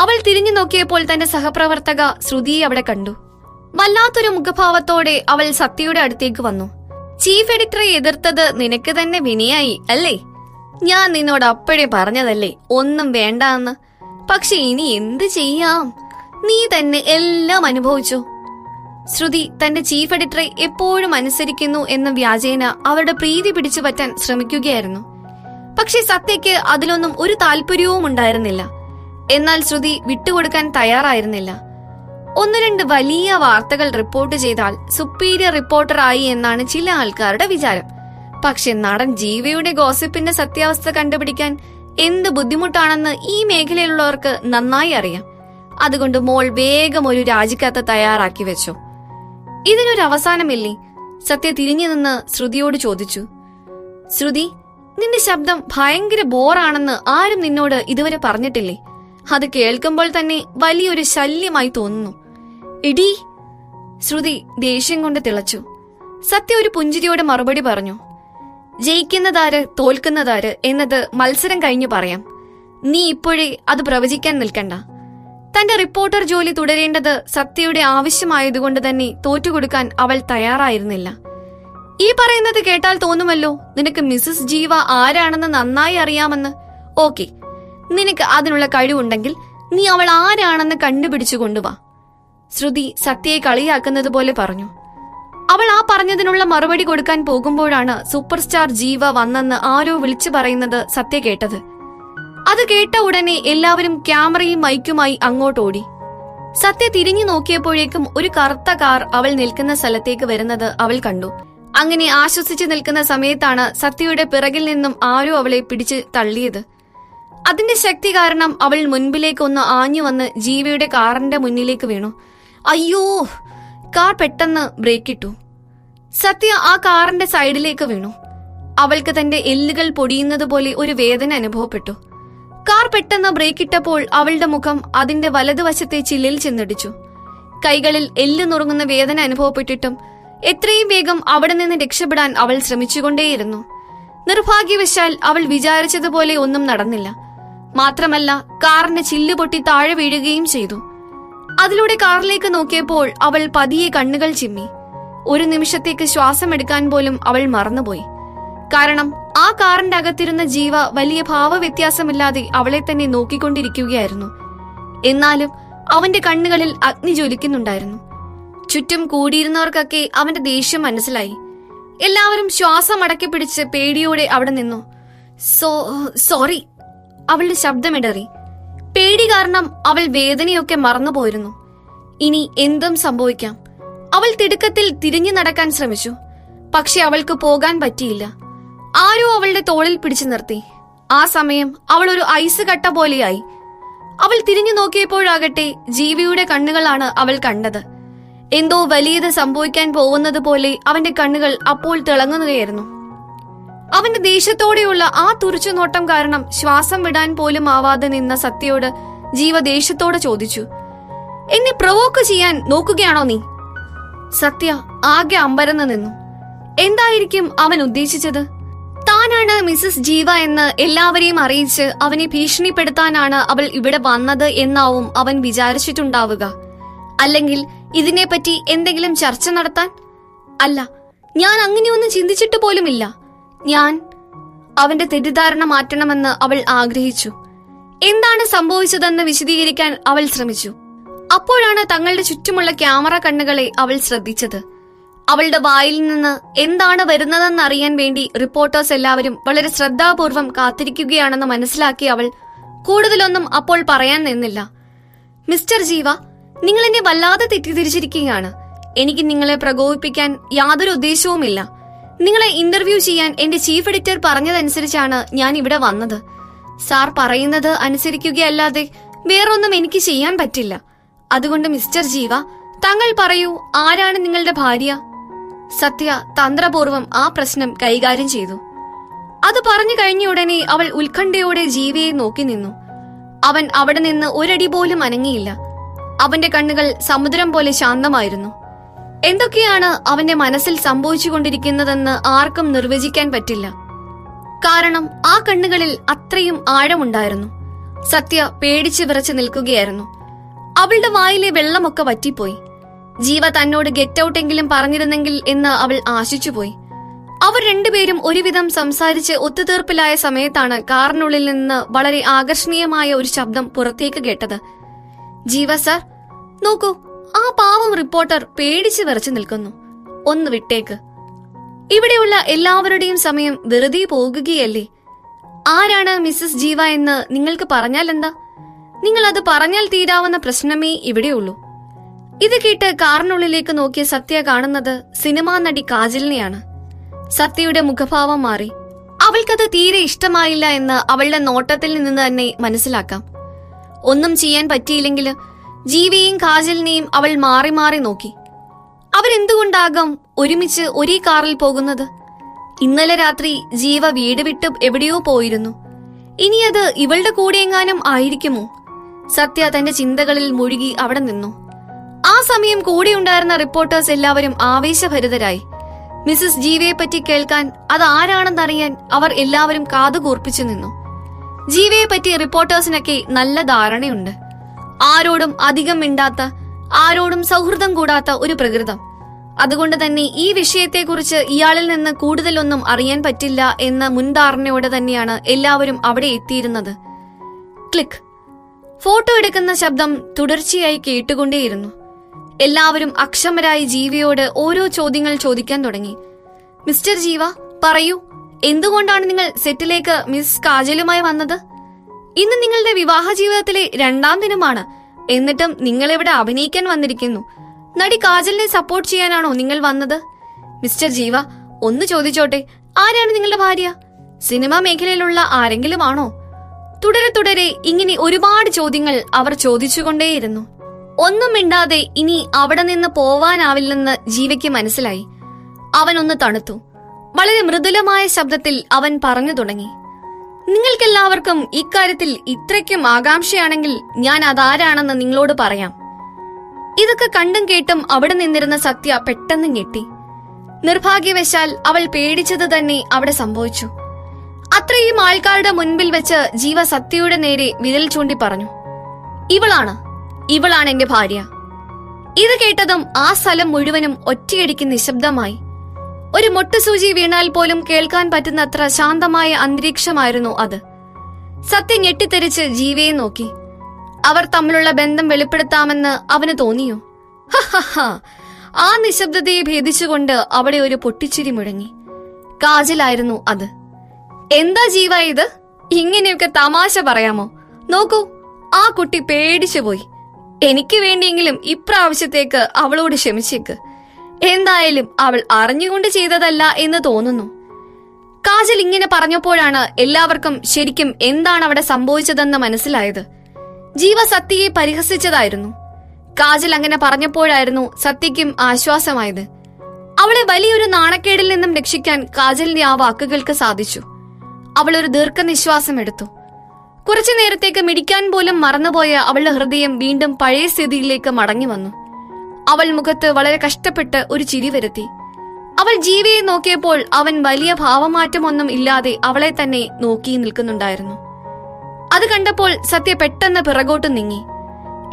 അവൾ തിരിഞ്ഞു നോക്കിയപ്പോൾ തന്റെ സഹപ്രവർത്തക ശ്രുതിയെ അവിടെ കണ്ടു. വല്ലാത്തൊരു മുഖഭാവത്തോടെ അവൾ സത്യയുടെ അടുത്തേക്ക് വന്നു. ചീഫ് എഡിറ്ററെ എതിർത്തത് നിനക്ക് തന്നെ വിനയായി അല്ലേ? ഞാൻ നിന്നോട് അപ്പോഴേ പറഞ്ഞതല്ലേ ഒന്നും വേണ്ട എന്ന്. പക്ഷെ ഇനി എന്ത് ചെയ്യാം? നീ തന്നെ എല്ലാം അനുഭവിച്ചു. ശ്രുതി തന്റെ ചീഫ് എഡിറ്ററെ എപ്പോഴും അനുസരിക്കുന്നു എന്ന വ്യാജേന അവരുടെ പ്രീതി പിടിച്ചു പറ്റാൻ ശ്രമിക്കുകയായിരുന്നു. പക്ഷെ സത്യയ്ക്ക് അതിലൊന്നും ഒരു താല്പര്യവും ഉണ്ടായിരുന്നില്ല. എന്നാൽ ശ്രുതി വിട്ടുകൊടുക്കാൻ തയ്യാറായിരുന്നില്ല. 1-2 വലിയ വാർത്തകൾ റിപ്പോർട്ട് ചെയ്താൽ സുപ്പീരിയർ റിപ്പോർട്ടർ ആയി എന്നാണ് ചില ആൾക്കാരുടെ വിചാരം. പക്ഷെ നടൻ ജീവയുടെ ഗോസിപ്പിന്റെ സത്യാവസ്ഥ കണ്ടുപിടിക്കാൻ എന്ത് ബുദ്ധിമുട്ടാണെന്ന് ഈ മേഖലയിലുള്ളവർക്ക് നന്നായി അറിയാം. അതുകൊണ്ട് മോൾ വേഗം ഒരു രാജിക്കത്ത് തയ്യാറാക്കി വെച്ചു. ഇതിനൊരു അവസാനമില്ലേ? സത്യ തിരിഞ്ഞു നിന്ന് ശ്രുതിയോട് ചോദിച്ചു. ശ്രുതി, നിന്റെ ശബ്ദം ഭയങ്കര ബോറാണെന്ന് ആരും നിന്നോട് ഇതുവരെ പറഞ്ഞിട്ടില്ലേ? അത് കേൾക്കുമ്പോൾ തന്നെ വലിയൊരു ശല്യമായി തോന്നുന്നു. ഇടീ! ശ്രുതി ദേഷ്യം കൊണ്ട് തിളച്ചു. സത്യ ഒരു പുഞ്ചിരിയോടെ മറുപടി പറഞ്ഞു. ജയിക്കുന്നതാര് തോൽക്കുന്നതാര് എന്നത് മത്സരം കഴിഞ്ഞു പറയാം. നീ ഇപ്പോഴേ അത് പ്രവചിക്കാൻ നിൽക്കണ്ട. തന്റെ റിപ്പോർട്ടർ ജോലി തുടരേണ്ടത് സത്യയുടെ ആവശ്യമായതുകൊണ്ട് തന്നെ തോറ്റുകൊടുക്കാൻ അവൾ തയ്യാറായിരുന്നില്ല. ഈ പറയുന്നത് കേട്ടാൽ തോന്നുമല്ലോ നിനക്ക് മിസ്സസ് ജീവ ആരാണെന്ന് നന്നായി അറിയാമെന്ന്. ഓക്കെ, നിനക്ക് അതിനുള്ള കഴിവുണ്ടെങ്കിൽ നീ അവൾ ആരാണെന്ന് കണ്ടുപിടിച്ചു കൊണ്ടുവാ. ശ്രുതി സത്യയെ കളിയാക്കുന്നത് പോലെ പറഞ്ഞു. അവൾ ആ പറഞ്ഞതിനുള്ള മറുപടി കൊടുക്കാൻ പോകുമ്പോഴാണ് സൂപ്പർ സ്റ്റാർ ജീവ വന്നെന്ന് ആരോ വിളിച്ചു പറയുന്നത് സത്യ കേട്ടത്. അത് കേട്ട ഉടനെ എല്ലാവരും ക്യാമറയും മൈക്കുമായി അങ്ങോട്ടോടി. സത്യ തിരിഞ്ഞു നോക്കിയപ്പോഴേക്കും ഒരു കറുത്ത കാർ അവൾ നിൽക്കുന്ന സ്ഥലത്തേക്ക് വരുന്നത് അവൾ കണ്ടു. അങ്ങനെ ആശ്വസിച്ചു നിൽക്കുന്ന സമയത്താണ് സത്യയുടെ പിറകിൽ നിന്നും ആരോ അവളെ പിടിച്ച് തള്ളിയത്. അതിന്റെ ശക്തി കാരണം അവൾ മുൻപിലേക്ക് ഒന്ന് ആഞ്ഞു വന്ന് ജീവയുടെ കാറിന്റെ മുന്നിലേക്ക് വീണു. അയ്യോ! കാർ പെട്ടെന്ന് ബ്രേക്കിട്ടു. സത്യ ആ കാറിന്റെ സൈഡിലേക്ക് വീണു. അവൾക്ക് തന്റെ എല്ലുകൾ പൊടിയുന്നത് പോലെ ഒരു വേദന അനുഭവപ്പെട്ടു. കാർ പെട്ടെന്ന് ബ്രേക്കിട്ടപ്പോൾ അവളുടെ മുഖം അതിന്റെ വലതുവശത്തെ ചില്ലിൽ ചെന്നിടിച്ചു. കൈകളിൽ എല്ല് നുറുങ്ങുന്ന വേദന അനുഭവപ്പെട്ടിട്ടും എത്രയും വേഗം അവിടെ നിന്ന് രക്ഷപ്പെടാൻ അവൾ ശ്രമിച്ചുകൊണ്ടേയിരുന്നു. നിർഭാഗ്യവശാൽ അവൾ വിചാരിച്ചതുപോലെ ഒന്നും നടന്നില്ല. മാത്രമല്ല, കാറിന്റെ ചില്ല് പൊട്ടി താഴെ വീഴുകയും ചെയ്തു. അതിലൂടെ കാറിലേക്ക് നോക്കിയപ്പോൾ അവൾ പതിയെ കണ്ണുകൾ ചിമ്മി. ഒരു നിമിഷത്തേക്ക് ശ്വാസമെടുക്കാൻ പോലും അവൾ മറന്നുപോയി. കാരണം ആ കാറിന്റെ അകത്തിരുന്ന ജീവ വലിയ ഭാവവ്യത്യാസമില്ലാതെ അവളെ തന്നെ നോക്കിക്കൊണ്ടിരിക്കുകയായിരുന്നു. എന്നാലും അവന്റെ കണ്ണുകളിൽ അഗ്നി ജ്വലിക്കുന്നുണ്ടായിരുന്നു. ചുറ്റും കൂടിയിരുന്നവർക്കൊക്കെ അവന്റെ ദേഷ്യം മനസ്സിലായി. എല്ലാവരും ശ്വാസം അടക്കി പിടിച്ച് പേടിയോടെ അവിടെ നിന്നു. സോറി, അവളുടെ ശബ്ദമിടറി. പേടി കാരണം അവൾ വേദനയൊക്കെ മറന്നുപോയിരുന്നു. ഇനി എന്തും സംഭവിക്കാം. അവൾ തിടുക്കത്തിൽ തിരിഞ്ഞു നടക്കാൻ ശ്രമിച്ചു. പക്ഷെ അവൾക്ക് പോകാൻ പറ്റിയില്ല. ആരോ അവളുടെ തോളിൽ പിടിച്ചു നിർത്തി. ആ സമയം അവൾ ഒരു ഐസ് കട്ട പോലെയായി. അവൾ തിരിഞ്ഞു നോക്കിയപ്പോഴാകട്ടെ ജീവയുടെ കണ്ണുകളാണ് അവൾ കണ്ടത്. എന്തോ വലിയത് സംഭവിക്കാൻ പോകുന്നത് പോലെ അവന്റെ കണ്ണുകൾ അപ്പോൾ തിളങ്ങുകയായിരുന്നു. അവന്റെ ദേഷ്യത്തോടെയുള്ള ആ തുറിച്ചുനോട്ടം കാരണം ശ്വാസം വിടാൻ പോലും ആവാതെ നിന്ന സത്യയോട് ജീവ ദേഷ്യത്തോടെ ചോദിച്ചു, എന്നെ പ്രൊവോക്ക് ചെയ്യാൻ നോക്കുകയാണോ നീ? സത്യ ആകെ അമ്പരന്ന് നിന്നു. എന്തായിരിക്കും അവൻ ഉദ്ദേശിച്ചത്? താനാണ് മിസസ് ജീവ എന്ന് എല്ലാവരെയും അറിയിച്ച് അവനെ ഭീഷണിപ്പെടുത്താനാണ് അവൾ ഇവിടെ വന്നത് എന്നാവും അവൻ വിചാരിച്ചിട്ടുണ്ടാവുക. അല്ലെങ്കിൽ ഇതിനെപ്പറ്റി എന്തെങ്കിലും ചർച്ച നടത്താൻ? അല്ല, ഞാൻ അങ്ങനെയൊന്നും ചിന്തിച്ചിട്ട് പോലുമില്ല. ഞാൻ അവന്റെ തെറ്റിദ്ധാരണ മാറ്റണമെന്ന് അവൾ ആഗ്രഹിച്ചു. എന്താണ് സംഭവിച്ചതെന്ന് വിശദീകരിക്കാൻ അവൾ ശ്രമിച്ചു. അപ്പോഴാണ് തങ്ങളുടെ ചുറ്റുമുള്ള ക്യാമറ കണ്ണുകളെ അവൾ ശ്രദ്ധിച്ചത്. അവളുടെ വായിൽ നിന്ന് എന്താണ് വരുന്നതെന്നറിയാൻ വേണ്ടി റിപ്പോർട്ടേഴ്സ് എല്ലാവരും വളരെ ശ്രദ്ധാപൂർവം കാത്തിരിക്കുകയാണെന്ന് മനസ്സിലാക്കി അവൾ കൂടുതലൊന്നും അപ്പോൾ പറയാൻ നിന്നില്ല. മിസ്റ്റർ ജീവ, നിങ്ങൾ എന്നെ വല്ലാതെ തെറ്റിദ്ധരിച്ചിരിക്കുകയാണ്. എനിക്ക് നിങ്ങളെ പ്രകോപിപ്പിക്കാൻ യാതൊരു ഉദ്ദേശവുമില്ല. നിങ്ങളെ ഇന്റർവ്യൂ ചെയ്യാൻ എന്റെ ചീഫ് എഡിറ്റർ പറഞ്ഞതനുസരിച്ചാണ് ഞാൻ ഇവിടെ വന്നത്. സാർ പറയുന്നത് അനുസരിക്കുകയല്ലാതെ വേറൊന്നും എനിക്ക് ചെയ്യാൻ പറ്റില്ല. അതുകൊണ്ട് മിസ്റ്റർ ജീവ, താങ്കൾ പറയൂ, ആരാണ് നിങ്ങളുടെ ഭാര്യ? സത്യ തന്ത്രപൂർവം ആ പ്രശ്നം കൈകാര്യം ചെയ്തു. അത് പറഞ്ഞു കഴിഞ്ഞ ഉടനെ അവൾ ഉത്കണ്ഠയോടെ ജീവയെ നോക്കി നിന്നു. അവൻ അവിടെ നിന്ന് ഒരടി പോലും അനങ്ങിയില്ല. അവന്റെ കണ്ണുകൾ സമുദ്രം പോലെ ശാന്തമായിരുന്നു. എന്തൊക്കെയാണ് അവന്റെ മനസ്സിൽ സംഭവിച്ചുകൊണ്ടിരിക്കുന്നതെന്ന് ആർക്കും നിർവചിക്കാൻ പറ്റില്ല. കാരണം ആ കണ്ണുകളിൽ അത്രയും ആഴമുണ്ടായിരുന്നു. സത്യ പേടിച്ചു വിറച്ചു നിൽക്കുകയായിരുന്നു. അവളുടെ വായിലെ വെള്ളമൊക്കെ വറ്റിപ്പോയി. ജീവ തന്നോട് ഗെറ്റ് ഔട്ടെങ്കിലും പറഞ്ഞിരുന്നെങ്കിൽ എന്ന് അവൾ ആശിച്ചുപോയി. അവർ രണ്ടുപേരും ഒരുവിധം സംസാരിച്ച് ഒത്തുതീർപ്പിലായ സമയത്താണ് കാറിനുള്ളിൽ നിന്ന് വളരെ ആകർഷണീയമായ ഒരു ശബ്ദം പുറത്തേക്ക് കേട്ടത്. ജീവ സാർ, നോക്കൂ, ആ പാവം റിപ്പോർട്ടർ പേടിച്ചു വിറച്ചു നിൽക്കുന്നു. ഒന്ന് വിട്ടേക്ക്. ഇവിടെയുള്ള എല്ലാവരുടെയും സമയം വെറുതെ പോകുകയല്ലേ. ആരാണ് മിസ്സസ് ജീവ എന്ന് നിങ്ങൾക്ക് പറഞ്ഞാൽ എന്താ? നിങ്ങൾ അത് പറഞ്ഞാൽ തീരാവുന്ന പ്രശ്നമേ ഇവിടെയുള്ളൂ. ഇത് കേട്ട് കാറിനുള്ളിലേക്ക് നോക്കിയ സത്യ കാണുന്നത് സിനിമാ നടി കാജലിനെയാണ്. സത്യയുടെ മുഖഭാവം മാറി. അവൾക്കത് തീരെ ഇഷ്ടമായില്ല എന്ന് അവളുടെ നോട്ടത്തിൽ നിന്ന് തന്നെ മനസ്സിലാക്കാം. ഒന്നും ചെയ്യാൻ പറ്റിയില്ലെങ്കിൽ ജീവയെയും കാജലിനെയും അവൾ മാറി മാറി നോക്കി. അവരെന്തുകൊണ്ടാകാം ഒരുമിച്ച് ഒരേ കാറിൽ പോകുന്നത്? ഇന്നലെ രാത്രി ജീവ വീട് വിട്ട് എവിടെയോ പോയിരുന്നു. ഇനി അത് ഇവളുടെ കൂടെയെങ്ങാനും ആയിരിക്കുമോ? സത്യ തന്റെ ചിന്തകളിൽ മുഴുകി അവിടെ നിന്നു. ആ സമയം കൂടെയുണ്ടായിരുന്ന റിപ്പോർട്ടേഴ്സ് എല്ലാവരും ആവേശഭരിതരായി. മിസസ് ജീവയെ പറ്റി കേൾക്കാൻ, അത് ആരാണെന്നറിയാൻ അവർ എല്ലാവരും കാതുകൂർപ്പിച്ചു നിന്നു. ജീവയെ പറ്റി റിപ്പോർട്ടേഴ്സിനൊക്കെ നല്ല ധാരണയുണ്ട്. ആരോടും അധികം മിണ്ടാത്ത, ആരോടും സൗഹൃദം കൂടാത്ത ഒരു പ്രകൃതം. അതുകൊണ്ട് തന്നെ ഈ വിഷയത്തെക്കുറിച്ച് ഇയാളിൽ നിന്ന് കൂടുതലൊന്നും അറിയാൻ പറ്റില്ല എന്ന മുൻധാരണയോടെ തന്നെയാണ് എല്ലാവരും അവിടെ എത്തിയിരുന്നത്. ക്ലിക്ക്. ഫോട്ടോ എടുക്കുന്ന ശബ്ദം തുടർച്ചയായി കേട്ടുകൊണ്ടേയിരുന്നു. എല്ലാവരും അക്ഷമരായി ജീവയോട് ഓരോ ചോദ്യങ്ങൾ ചോദിക്കാൻ തുടങ്ങി. മിസ്റ്റർ ജീവ, പറയൂ, എന്തുകൊണ്ടാണ് നിങ്ങൾ സെറ്റിലേക്ക് മിസ് കാജലുമായി വന്നത്? ഇന്ന് നിങ്ങളുടെ വിവാഹ ജീവിതത്തിലെ 2ാം ദിനമാണ്. എന്നിട്ടും നിങ്ങൾ ഇവിടെ അഭിനയിക്കാൻ വന്നിരിക്കുന്നു. നടി കാജലിനെ സപ്പോർട്ട് ചെയ്യാനാണോ നിങ്ങൾ വന്നത്? മിസ്റ്റർ ജീവ, ഒന്ന് ചോദിച്ചോട്ടെ, ആരാണ് നിങ്ങളുടെ ഭാര്യ? സിനിമാ മേഖലയിലുള്ള ആരെങ്കിലും ആണോ? തുടരെ ഇങ്ങനെ ഒരുപാട് ചോദ്യങ്ങൾ അവർ ചോദിച്ചുകൊണ്ടേയിരുന്നു. ഒന്നും മിണ്ടാതെ ഇനി അവിടെ നിന്ന് പോവാനാവില്ലെന്ന് ജീവയ്ക്ക് മനസ്സിലായി. അവനൊന്ന് തണുത്തു. വളരെ മൃദുലമായ ശബ്ദത്തിൽ അവൻ പറഞ്ഞു തുടങ്ങി. നിങ്ങൾക്കെല്ലാവർക്കും ഇക്കാര്യത്തിൽ ഇത്രയ്ക്കും ആകാംക്ഷയാണെങ്കിൽ ഞാൻ അതാരാണെന്ന് നിങ്ങളോട് പറയാം. ഇതൊക്കെ കണ്ടും കേട്ടും അവിടെ നിന്നിരുന്ന സത്യ പെട്ടെന്ന് ഞെട്ടി. നിർഭാഗ്യവശാൽ അവൾ പേടിച്ചത് തന്നെ അവിടെ സംഭവിച്ചു. അത്രയും ആൾക്കാരുടെ മുൻപിൽ വെച്ച് ജീവ സത്യയുടെ നേരെ വിരൽ ചൂണ്ടി പറഞ്ഞു, ഇവളാണ് എന്റെ ഭാര്യ. ഇത് കേട്ടതും ആ സ്ഥലം മുഴുവനും ഒറ്റയടിക്ക് നിശബ്ദമായി. ഒരു മൊട്ടുസൂചി വീണാൽ പോലും കേൾക്കാൻ പറ്റുന്നത്ര ശാന്തമായ അന്തരീക്ഷമായിരുന്നു അത്. സത്യ ഞെട്ടിത്തെറിച്ച് ജീവയെ നോക്കി. അവർ തമ്മിലുള്ള ബന്ധം വെളിപ്പെടുത്താമെന്ന് അവന് തോന്നിയോ? ആ നിശബ്ദതയെ ഭേദിച്ചുകൊണ്ട് അവിടെ ഒരു പൊട്ടിച്ചിരി മുഴങ്ങി. കാജലായിരുന്നു അത്. എന്താ ജീവ ഇത്? ഇങ്ങനെയൊക്കെ തമാശ പറയാമോ? നോക്കൂ, ആ കുട്ടി പേടിച്ചുപോയി. എനിക്ക് വേണ്ടിയെങ്കിലും ഇപ്രാവശ്യത്തേക്ക് അവളോട് ക്ഷമിച്ചേക്ക്. എന്തായാലും അവൾ അറിഞ്ഞുകൊണ്ട് ചെയ്തതല്ല എന്ന് തോന്നുന്നു. കാജൽ ഇങ്ങനെ പറഞ്ഞപ്പോഴാണ് എല്ലാവർക്കും ശരിക്കും എന്താണ് അവിടെ സംഭവിച്ചതെന്ന് മനസ്സിലായത്. ജീവ സത്യയെ പരിഹസിച്ചതായിരുന്നു. കാജൽ അങ്ങനെ പറഞ്ഞപ്പോഴായിരുന്നു സത്യയ്ക്കും ആശ്വാസമായത്. അവളെ വലിയൊരു നാണക്കേടിൽ നിന്നും രക്ഷിക്കാൻ കാജലിന്റെ ആ വാക്കുകൾക്ക് സാധിച്ചു. അവൾ ഒരു ദീർഘനിശ്വാസം എടുത്തു. കുറച്ചു നേരത്തേക്ക് മിടിക്കാൻ പോലും മറന്നുപോയ അവളുടെ ഹൃദയം വീണ്ടും പഴയ സ്ഥിതിയിലേക്ക് മടങ്ങി വന്നു. അവൾ മുഖത്ത് വളരെ കഷ്ടപ്പെട്ട് ഒരു ചിരി വരുത്തി. അവൾ ജീവയെ നോക്കിയപ്പോൾ അവൻ വലിയ ഭാവമാറ്റമൊന്നും ഇല്ലാതെ അവളെ തന്നെ നോക്കി നിൽക്കുന്നുണ്ടായിരുന്നു. അത് കണ്ടപ്പോൾ സത്യ പെട്ടെന്ന് പിറകോട്ട് നീങ്ങി.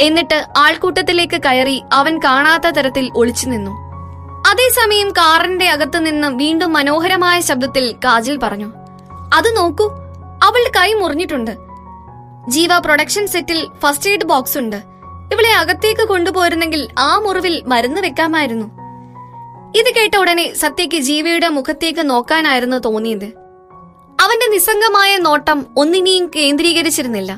എന്നിട്ട് ആൾക്കൂട്ടത്തിലേക്ക് കയറി അവൻ കാണാത്ത തരത്തിൽ ഒളിച്ചു നിന്നു. അതേസമയം കാറിന്റെ അകത്തു നിന്നും വീണ്ടും മനോഹരമായ ശബ്ദത്തിൽ കാജൽ പറഞ്ഞു, അത് നോക്കൂ, അവളുടെ കൈ മുറിഞ്ഞിട്ടുണ്ട്. ജീവ, പ്രൊഡക്ഷൻ സെറ്റിൽ ഫസ്റ്റ് എയ്ഡ് ബോക്സ് ഉണ്ട്. ഇവളെ അകത്തേക്ക് കൊണ്ടുപോയിരുന്നെങ്കിൽ ആ മുറിവിൽ മരുന്ന് വെക്കാമായിരുന്നു. ഇത് കേട്ട ഉടനെ സത്യയ്ക്ക് ജീവയുടെ മുഖത്തേക്ക് നോക്കാനായിരുന്നു തോന്നിയത്. അവന്റെ നിസ്സംഗമായ നോട്ടം ഒന്നിനെയും കേന്ദ്രീകരിച്ചിരുന്നില്ല.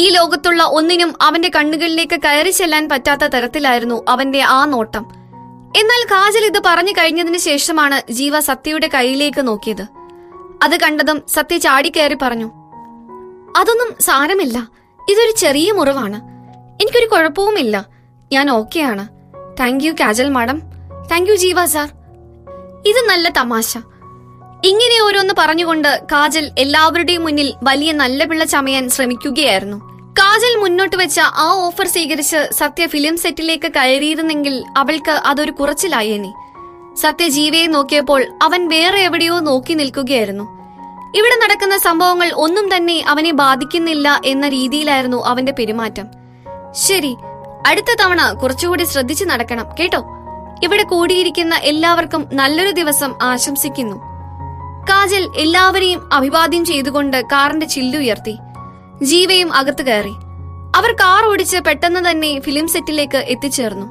ഈ ലോകത്തുള്ള ഒന്നിനും അവന്റെ കണ്ണുകളിലേക്ക് കയറി ചെല്ലാൻ പറ്റാത്ത തരത്തിലായിരുന്നു അവന്റെ ആ നോട്ടം. എന്നാൽ കാജൽ ഇത് പറഞ്ഞു കഴിഞ്ഞതിന് ശേഷമാണ് ജീവ സത്യയുടെ കൈയിലേക്ക് നോക്കിയത്. അത് കണ്ടതും സത്യ ചാടിക്കയറി പറഞ്ഞു, അതൊന്നും സാരമില്ല, ഇതൊരു ചെറിയ മുറിവാണ്. എനിക്കൊരു കുഴപ്പവുമില്ല, ഞാൻ ഓക്കെയാണ്. Thank you kajal madam. Thank you ജീവ സാർ. ഇത് നല്ല തമാശ. ഇങ്ങനെ ഓരോന്ന് പറഞ്ഞുകൊണ്ട് കാജൽ എല്ലാവരുടെയും മുന്നിൽ വലിയ നല്ല പിള്ള ചമയാൻ ശ്രമിക്കുകയായിരുന്നു. കാജൽ മുന്നോട്ട് വെച്ച ആ ഓഫർ സ്വീകരിച്ച് സത്യ ഫിലിം സെറ്റിലേക്ക് കയറിയിരുന്നെങ്കിൽ അവൾക്ക് അതൊരു കുറച്ചിലായേനെ. സത്യ ജീവയെ നോക്കിയപ്പോൾ അവൻ വേറെ എവിടെയോ നോക്കി നിൽക്കുകയായിരുന്നു. ഇവിടെ നടക്കുന്ന സംഭവങ്ങൾ ഒന്നും തന്നെ അവനെ ബാധിക്കുന്നില്ല എന്ന രീതിയിലായിരുന്നു അവന്റെ പെരുമാറ്റം. ശരി, അടുത്ത തവണ കുറച്ചുകൂടി ശ്രദ്ധിച്ചു നടക്കണം കേട്ടോ. ഇവിടെ കൂടിയിരിക്കുന്ന എല്ലാവർക്കും നല്ലൊരു ദിവസം ആശംസിക്കുന്നു. കാജൽ എല്ലാവരെയും അഭിവാദ്യം ചെയ്തുകൊണ്ട് കാറിന്റെ ചില്ലുയർത്തി. ജീവയും അകത്ത് കയറി. അവർ കാർ ഓടിച്ച് പെട്ടെന്ന് തന്നെ ഫിലിം സെറ്റിലേക്ക് എത്തിച്ചേർന്നു.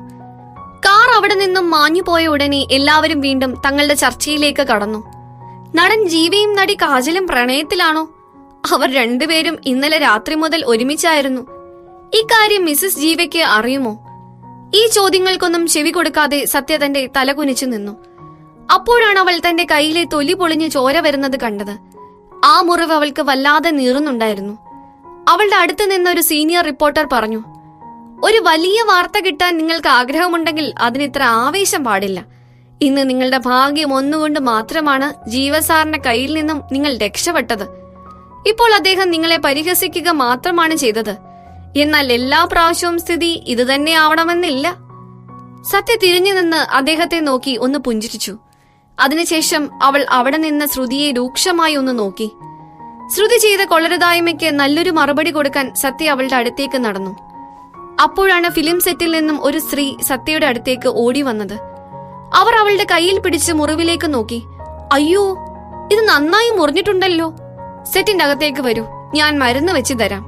കാർ അവിടെ നിന്നും മാഞ്ഞുപോയ ഉടനെ എല്ലാവരും വീണ്ടും തങ്ങളുടെ ചർച്ചയിലേക്ക് കടന്നു. നടൻ ജീവയും നടി കാജലും പ്രണയത്തിലാണോ? അവർ രണ്ടുപേരും ഇന്നലെ രാത്രി മുതൽ ഒരുമിച്ചായിരുന്നു. ഇക്കാര്യം മിസസ് ജീവയ്ക്ക് അറിയുമോ? ഈ ചോദ്യങ്ങൾക്കൊന്നും ചെവി കൊടുക്കാതെ സത്യ തന്റെ തല കുനിച്ചു നിന്നു. അപ്പോഴാണ് അവൾ തന്റെ കൈയിലെ തൊലി പൊളിഞ്ഞ് ചോര വരുന്നത് കണ്ടത്. ആ മുറിവ് അവൾക്ക് വല്ലാതെ നീറുന്നുണ്ടായിരുന്നു. അവളുടെ അടുത്ത് നിന്നൊരു സീനിയർ റിപ്പോർട്ടർ പറഞ്ഞു, ഒരു വലിയ വാർത്ത കിട്ടാൻ നിങ്ങൾക്ക് ആഗ്രഹമുണ്ടെങ്കിൽ അതിനിത്ര ആവേശം പാടില്ല. ഇന്ന് നിങ്ങളുടെ ഭാഗ്യം ഒന്നുകൊണ്ട് മാത്രമാണ് ജീവസാറിന്റെ കയ്യിൽ നിന്നും നിങ്ങൾ രക്ഷപ്പെട്ടത്. ഇപ്പോൾ അദ്ദേഹം നിങ്ങളെ പരിഹസിക്കുക മാത്രമാണ് ചെയ്തത്. എന്നാൽ എല്ലാ പ്രാവശ്യവും സ്ഥിതി ഇത് തന്നെ ആവണമെന്നില്ല. സത്യ തിരിഞ്ഞു നിന്ന് അദ്ദേഹത്തെ നോക്കി ഒന്ന് പുഞ്ചിരിച്ചു. അതിനുശേഷം അവൾ അവിടെ നിന്ന് ശ്രുതിയെ രൂക്ഷമായി ഒന്ന് നോക്കി. ശ്രുതി ചെയ്ത കൊള്ളരുതായ്മയ്ക്ക് നല്ലൊരു മറുപടി കൊടുക്കാൻ സത്യ അവളുടെ അടുത്തേക്ക് നടന്നു. അപ്പോഴാണ് ഫിലിം സെറ്റിൽ നിന്നും ഒരു സ്ത്രീ സത്യയുടെ അടുത്തേക്ക് ഓടി വന്നത്. അവർ അവളുടെ കയ്യിൽ പിടിച്ച് മുറിവിലേക്ക് നോക്കി. അയ്യോ, ഇത് നന്നായി മുറിഞ്ഞിട്ടുണ്ടല്ലോ. സെറ്റിന്റെ അകത്തേക്ക് വരൂ, ഞാൻ മരുന്ന് വെച്ച് തരാം.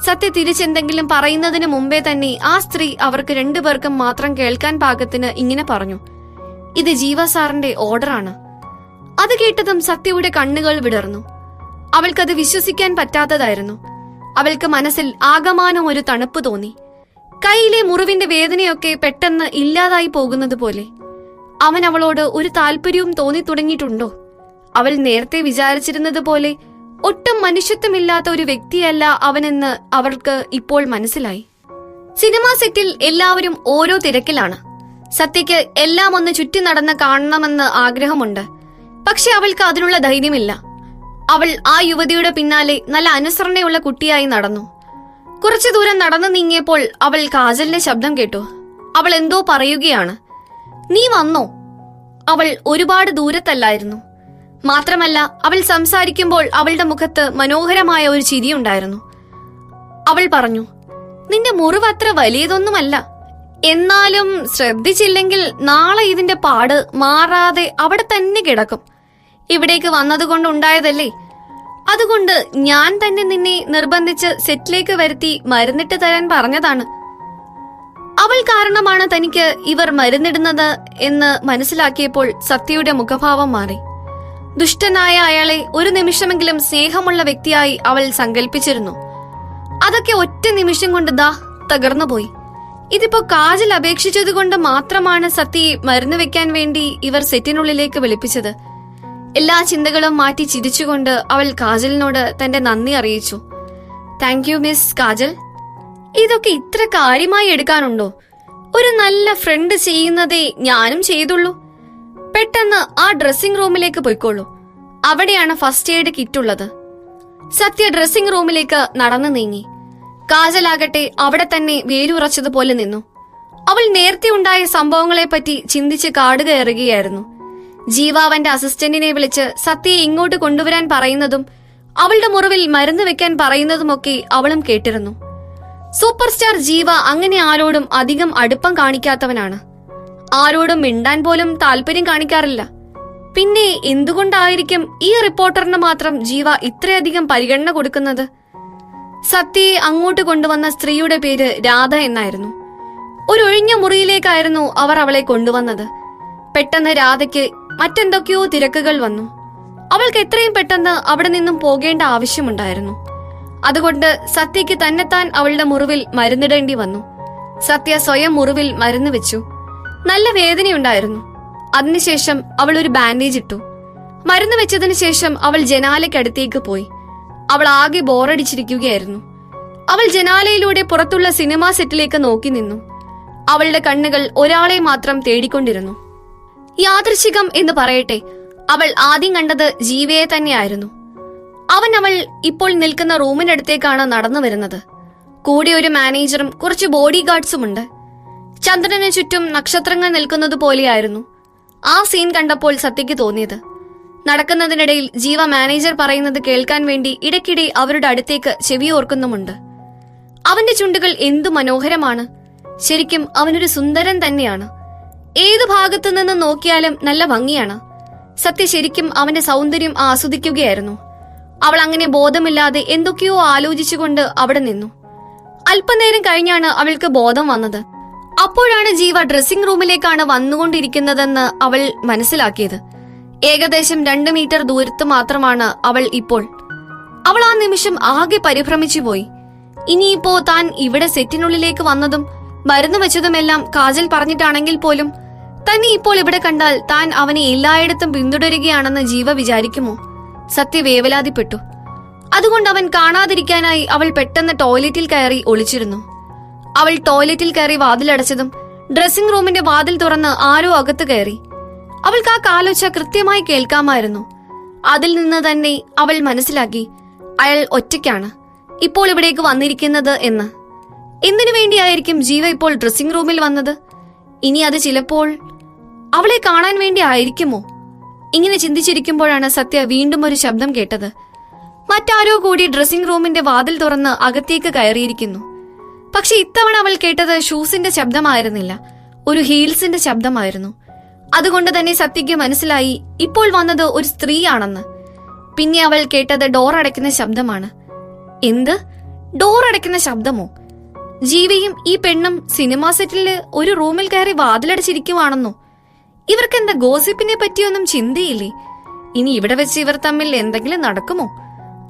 സത്യ തിരിച്ചെന്തെങ്കിലും പറയുന്നതിന് മുമ്പേ തന്നെ ആ സ്ത്രീ അവർക്ക് രണ്ടുപേർക്കും മാത്രം കേൾക്കാൻ പാകത്തിന് ഇങ്ങനെ പറഞ്ഞു, ഇത് ജീവ സാറിന്റെ ഓർഡറാണ്. അത് കേട്ടതും സത്യയുടെ കണ്ണുകൾ വിടർന്നു. അവൾക്കത് വിശ്വസിക്കാൻ പറ്റാത്തതായിരുന്നു. അവൾക്ക് മനസ്സിൽ ആകമാനം ഒരു തണുപ്പ് തോന്നി. കൈയിലെ മുറിവിന്റെ വേദനയൊക്കെ പെട്ടെന്ന് ഇല്ലാതായി പോകുന്നത് പോലെ. അവൻ അവളോട് ഒരു താല്പര്യവും തോന്നി തുടങ്ങിയിട്ടുണ്ടോ? അവൾ നേരത്തെ വിചാരിച്ചിരുന്നത് പോലെ ഒട്ടും മനുഷ്യത്വമില്ലാത്ത ഒരു വ്യക്തിയല്ല അവനെന്ന് അവൾക്ക് ഇപ്പോൾ മനസ്സിലായി. സിനിമാ സെറ്റിൽ എല്ലാവരും ഓരോ തിരക്കിലാണ്. സത്യയ്ക്ക് എല്ലാം ഒന്ന് ചുറ്റി നടന്ന് കാണണമെന്ന് ആഗ്രഹമുണ്ട്. പക്ഷെ അവൾക്ക് അതിനുള്ള ധൈര്യമില്ല. അവൾ ആ യുവതിയുടെ പിന്നാലെ നല്ല അനുസരണയുള്ള കുട്ടിയായി നടന്നു. കുറച്ചു ദൂരം നടന്നു നീങ്ങിയപ്പോൾ അവൾ കാജലിന്റെ ശബ്ദം കേട്ടു. അവൾ എന്തോ പറയുകയാണ്. നീ വന്നോ? അവൾ ഒരുപാട് ദൂരത്തല്ലായിരുന്നു. മാത്രമല്ല, അവൾ സംസാരിക്കുമ്പോൾ അവളുടെ മുഖത്ത് മനോഹരമായ ഒരു ചിരിയുണ്ടായിരുന്നു. അവൾ പറഞ്ഞു, നിന്റെ മുറിവ് അത്ര വലിയതൊന്നുമല്ല. എന്നാലും ശ്രദ്ധിച്ചില്ലെങ്കിൽ നാളെ ഇതിന്റെ പാട് മാറാതെ അവിടെ തന്നെ കിടക്കും. ഇവിടേക്ക് വന്നതുകൊണ്ടുണ്ടായതല്ലേ. അതുകൊണ്ട് ഞാൻ തന്നെ നിന്നെ നിർബന്ധിച്ച് സെറ്റിലേക്ക് വരുത്തി മരുന്നിട്ട് തരാൻ പറഞ്ഞതാണ്. അവൾ കാരണമാണ് തനിക്ക് ഇവർ മരുന്നിടുന്നത് എന്ന് മനസ്സിലാക്കിയപ്പോൾ സത്യയുടെ മുഖഭാവം മാറി. ദുഷ്ടനായ അയാളെ ഒരു നിമിഷമെങ്കിലും സ്നേഹമുള്ള വ്യക്തിയായി അവൾ സങ്കല്പിച്ചിരുന്നു. അതൊക്കെ ഒറ്റ നിമിഷം കൊണ്ട് തകർന്നുപോയി. ഇതിപ്പോ കാജൽ അപേക്ഷിച്ചതുകൊണ്ട് മാത്രമാണ് സത്യയെ മരുന്ന് വെക്കാൻ വേണ്ടി ഇവർ സെറ്റിനുള്ളിലേക്ക് വിളിപ്പിച്ചത്. എല്ലാ ചിന്തകളും മാറ്റി ചിരിച്ചുകൊണ്ട് അവൾ കാജലിനോട് തന്റെ നന്ദി അറിയിച്ചു. Thank you miss kajal. ഇതൊക്കെ ഇത്ര കാര്യമായി എടുക്കാനുണ്ടോ? ഒരു നല്ല ഫ്രണ്ട് ചെയ്യുന്നതേ ഞാനും ചെയ്തുള്ളൂ. പെട്ടെന്ന് ആ ഡ്രസ്സിംഗ് റൂമിലേക്ക് പോയിക്കോളൂ. അവിടെയാണ് ഫസ്റ്റ് എയ്ഡ് കിറ്റ് ഉള്ളത്. സത്യ ഡ്രസ്സിംഗ് റൂമിലേക്ക് നടന്നു നീങ്ങി. കാജലാകട്ടെ അവിടെ തന്നെ വേരുറച്ചതുപോലെ നിന്നു. അവൾ നേരത്തെ ഉണ്ടായ സംഭവങ്ങളെപ്പറ്റി ചിന്തിച്ച് കാട് കയറുകയായിരുന്നു. ജീവാവന്റെ അസിസ്റ്റന്റിനെ വിളിച്ച് സത്യയെ ഇങ്ങോട്ട് കൊണ്ടുവരാൻ പറയുന്നതും അവളുടെ മുറിവിൽ മരുന്ന് വെക്കാൻ പറയുന്നതുമൊക്കെ അവളും കേട്ടിരുന്നു. സൂപ്പർ സ്റ്റാർ ജീവ അങ്ങനെ ആരോടും അധികം അടുപ്പം കാണിക്കാത്തവനാണ്. ആരോടും മിണ്ടാൻ പോലും താല്പര്യം കാണിക്കാറില്ല. പിന്നെ എന്തുകൊണ്ടായിരിക്കും ഈ റിപ്പോർട്ടറിന് മാത്രം ജീവ ഇത്രയധികം പരിഗണന കൊടുക്കുന്നത്? സത്യയെ അങ്ങോട്ട് കൊണ്ടുവന്ന സ്ത്രീയുടെ പേര് രാധ എന്നായിരുന്നു. ഒരു ഒഴിഞ്ഞ മുറിയിലേക്കായിരുന്നു അവർ അവളെ കൊണ്ടുവന്നത്. പെട്ടെന്ന് രാധയ്ക്ക് മറ്റെന്തൊക്കെയോ തിരക്കുകൾ വന്നു. അവൾക്ക് എത്രയും പെട്ടെന്ന് അവിടെ നിന്നും പോകേണ്ട ആവശ്യമുണ്ടായിരുന്നു. അതുകൊണ്ട് സത്യയ്ക്ക് തന്നെത്താൻ അവളുടെ മുറിവിൽ മരുന്നിടേണ്ടി വന്നു. സത്യ സ്വയം മുറിവിൽ മരുന്ന് വെച്ചു. നല്ല വേദനയുണ്ടായിരുന്നു. അതിനുശേഷം അവൾ ഒരു ബാൻഡേജ് ഇട്ടു. മരുന്ന് വെച്ചതിന് ശേഷം അവൾ ജനാലയ്ക്കടുത്തേക്ക് പോയി. അവൾ ആകെ ബോറടിച്ചിരിക്കുകയായിരുന്നു. അവൾ ജനാലയിലൂടെ പുറത്തുള്ള സിനിമാ സെറ്റിലേക്ക് നോക്കി നിന്നു. അവളുടെ കണ്ണുകൾ ഒരാളെ മാത്രം തേടിക്കൊണ്ടിരുന്നു. യാദൃശ്ചികം എന്ന് പറയട്ടെ, അവൾ ആദ്യം കണ്ടത് ജീവയെ തന്നെയായിരുന്നു. അവൾ ഇപ്പോൾ നിൽക്കുന്ന റൂമിനടുത്തേക്കാണ് നടന്നു വരുന്നത്. കൂടെ ഒരു മാനേജറും കുറച്ച് ബോഡി ഗാർഡ്സുമുണ്ട്. ചന്ദ്രന് ചുറ്റും നക്ഷത്രങ്ങൾ നിൽക്കുന്നത് പോലെയായിരുന്നു ആ സീൻ കണ്ടപ്പോൾ സത്യയ്ക്ക് തോന്നിയത്. നടക്കുന്നതിനിടയിൽ ജീവ മാനേജർ പറയുന്നത് കേൾക്കാൻ വേണ്ടി ഇടയ്ക്കിടെ അവരുടെ അടുത്തേക്ക് ചെവിയോർക്കുന്നുമുണ്ട്. അവന്റെ ചുണ്ടുകൾ എന്തു മനോഹരമാണ്. ശരിക്കും അവനൊരു സുന്ദരൻ തന്നെയാണ്. ഏതു ഭാഗത്തു നിന്ന് നോക്കിയാലും നല്ല ഭംഗിയാണ്. സത്യ ശരിക്കും അവന്റെ സൗന്ദര്യം ആസ്വദിക്കുകയായിരുന്നു. അവൾ അങ്ങനെ ബോധമില്ലാതെ എന്തൊക്കെയോ ആലോചിച്ചുകൊണ്ട് അവിടെ നിന്നു. അല്പനേരം കഴിഞ്ഞാണ് അവൾക്ക് ബോധം വന്നത്. അപ്പോഴാണ് ജീവ ഡ്രസ്സിംഗ് റൂമിലേക്കാണ് വന്നുകൊണ്ടിരിക്കുന്നതെന്ന് അവൾ മനസ്സിലാക്കിയത്. ഏകദേശം 2 മീറ്റർ ദൂരത്ത് മാത്രമാണ് അവൾ ഇപ്പോൾ. അവൾ ആ നിമിഷം ആകെ പരിഭ്രമിച്ചു പോയി. ഇനിയിപ്പോ താൻ ഇവിടെ സെറ്റിനുള്ളിലേക്ക് വന്നതും മരുന്ന് വെച്ചതുമെല്ലാം കാജൽ പറഞ്ഞിട്ടാണെങ്കിൽ പോലും തന്നെ ഇപ്പോൾ ഇവിടെ കണ്ടാൽ താൻ അവനെ എല്ലായിടത്തും പിന്തുടരുകയാണെന്ന് ജീവ വിചാരിക്കുമോ? സത്യ വേവലാതിപ്പെട്ടു. അതുകൊണ്ട് അവൻ കാണാതിരിക്കാനായി അവൾ പെട്ടെന്ന് ടോയ്ലറ്റിൽ കയറി ഒളിച്ചിരുന്നു. അവൾ ടോയ്ലറ്റിൽ കയറി വാതിലടച്ചതും ഡ്രസ്സിംഗ് റൂമിന്റെ വാതിൽ തുറന്ന് ആരോ അകത്ത് കയറി. അവൾക്ക് ആ കാലൊച്ച കൃത്യമായി കേൾക്കാമായിരുന്നു. അതിൽ നിന്ന് തന്നെ അവൾ മനസ്സിലാക്കി അയാൾ ഒറ്റയ്ക്കാണ് ഇപ്പോൾ ഇവിടേക്ക് വന്നിരിക്കുന്നത് എന്ന്. എന്തിനു വേണ്ടിയായിരിക്കും ജീവ ഇപ്പോൾ ഡ്രസ്സിംഗ് റൂമിൽ വന്നത്? ഇനി അത് ചിലപ്പോൾ അവളെ കാണാൻ വേണ്ടി ആയിരിക്കുമോ? ഇങ്ങനെ ചിന്തിച്ചിരിക്കുമ്പോഴാണ് സത്യ വീണ്ടും ഒരു ശബ്ദം കേട്ടത്. മറ്റാരോ കൂടി ഡ്രസ്സിംഗ് റൂമിന്റെ വാതിൽ തുറന്ന് അകത്തേക്ക് കയറിയിരിക്കുന്നു. പക്ഷെ ഇത്തവണ അവൾ കേട്ടത് ഷൂസിന്റെ ശബ്ദമായിരുന്നില്ല, ഒരു ഹീൽസിന്റെ ശബ്ദമായിരുന്നു. അതുകൊണ്ട് തന്നെ സത്യയ്ക്ക് മനസ്സിലായി ഇപ്പോൾ വന്നത് ഒരു സ്ത്രീയാണെന്ന്. പിന്നെ അവൾ കേട്ടത് ഡോർ അടയ്ക്കുന്ന ശബ്ദമാണ്. എന്ത്? ഡോർ അടയ്ക്കുന്ന ശബ്ദമോ? ജീവയും ഈ പെണ്ണും സിനിമാ സെറ്റില് ഒരു റൂമിൽ കയറി വാതിലടച്ചിരിക്കുവാണെന്നോ? ഇവർക്കെന്താ ഗോസിപ്പിനെ പറ്റിയൊന്നും ചിന്തയില്ലേ? ഇനി ഇവിടെ വെച്ച് ഇവർ തമ്മിൽ എന്തെങ്കിലും നടക്കുമോ?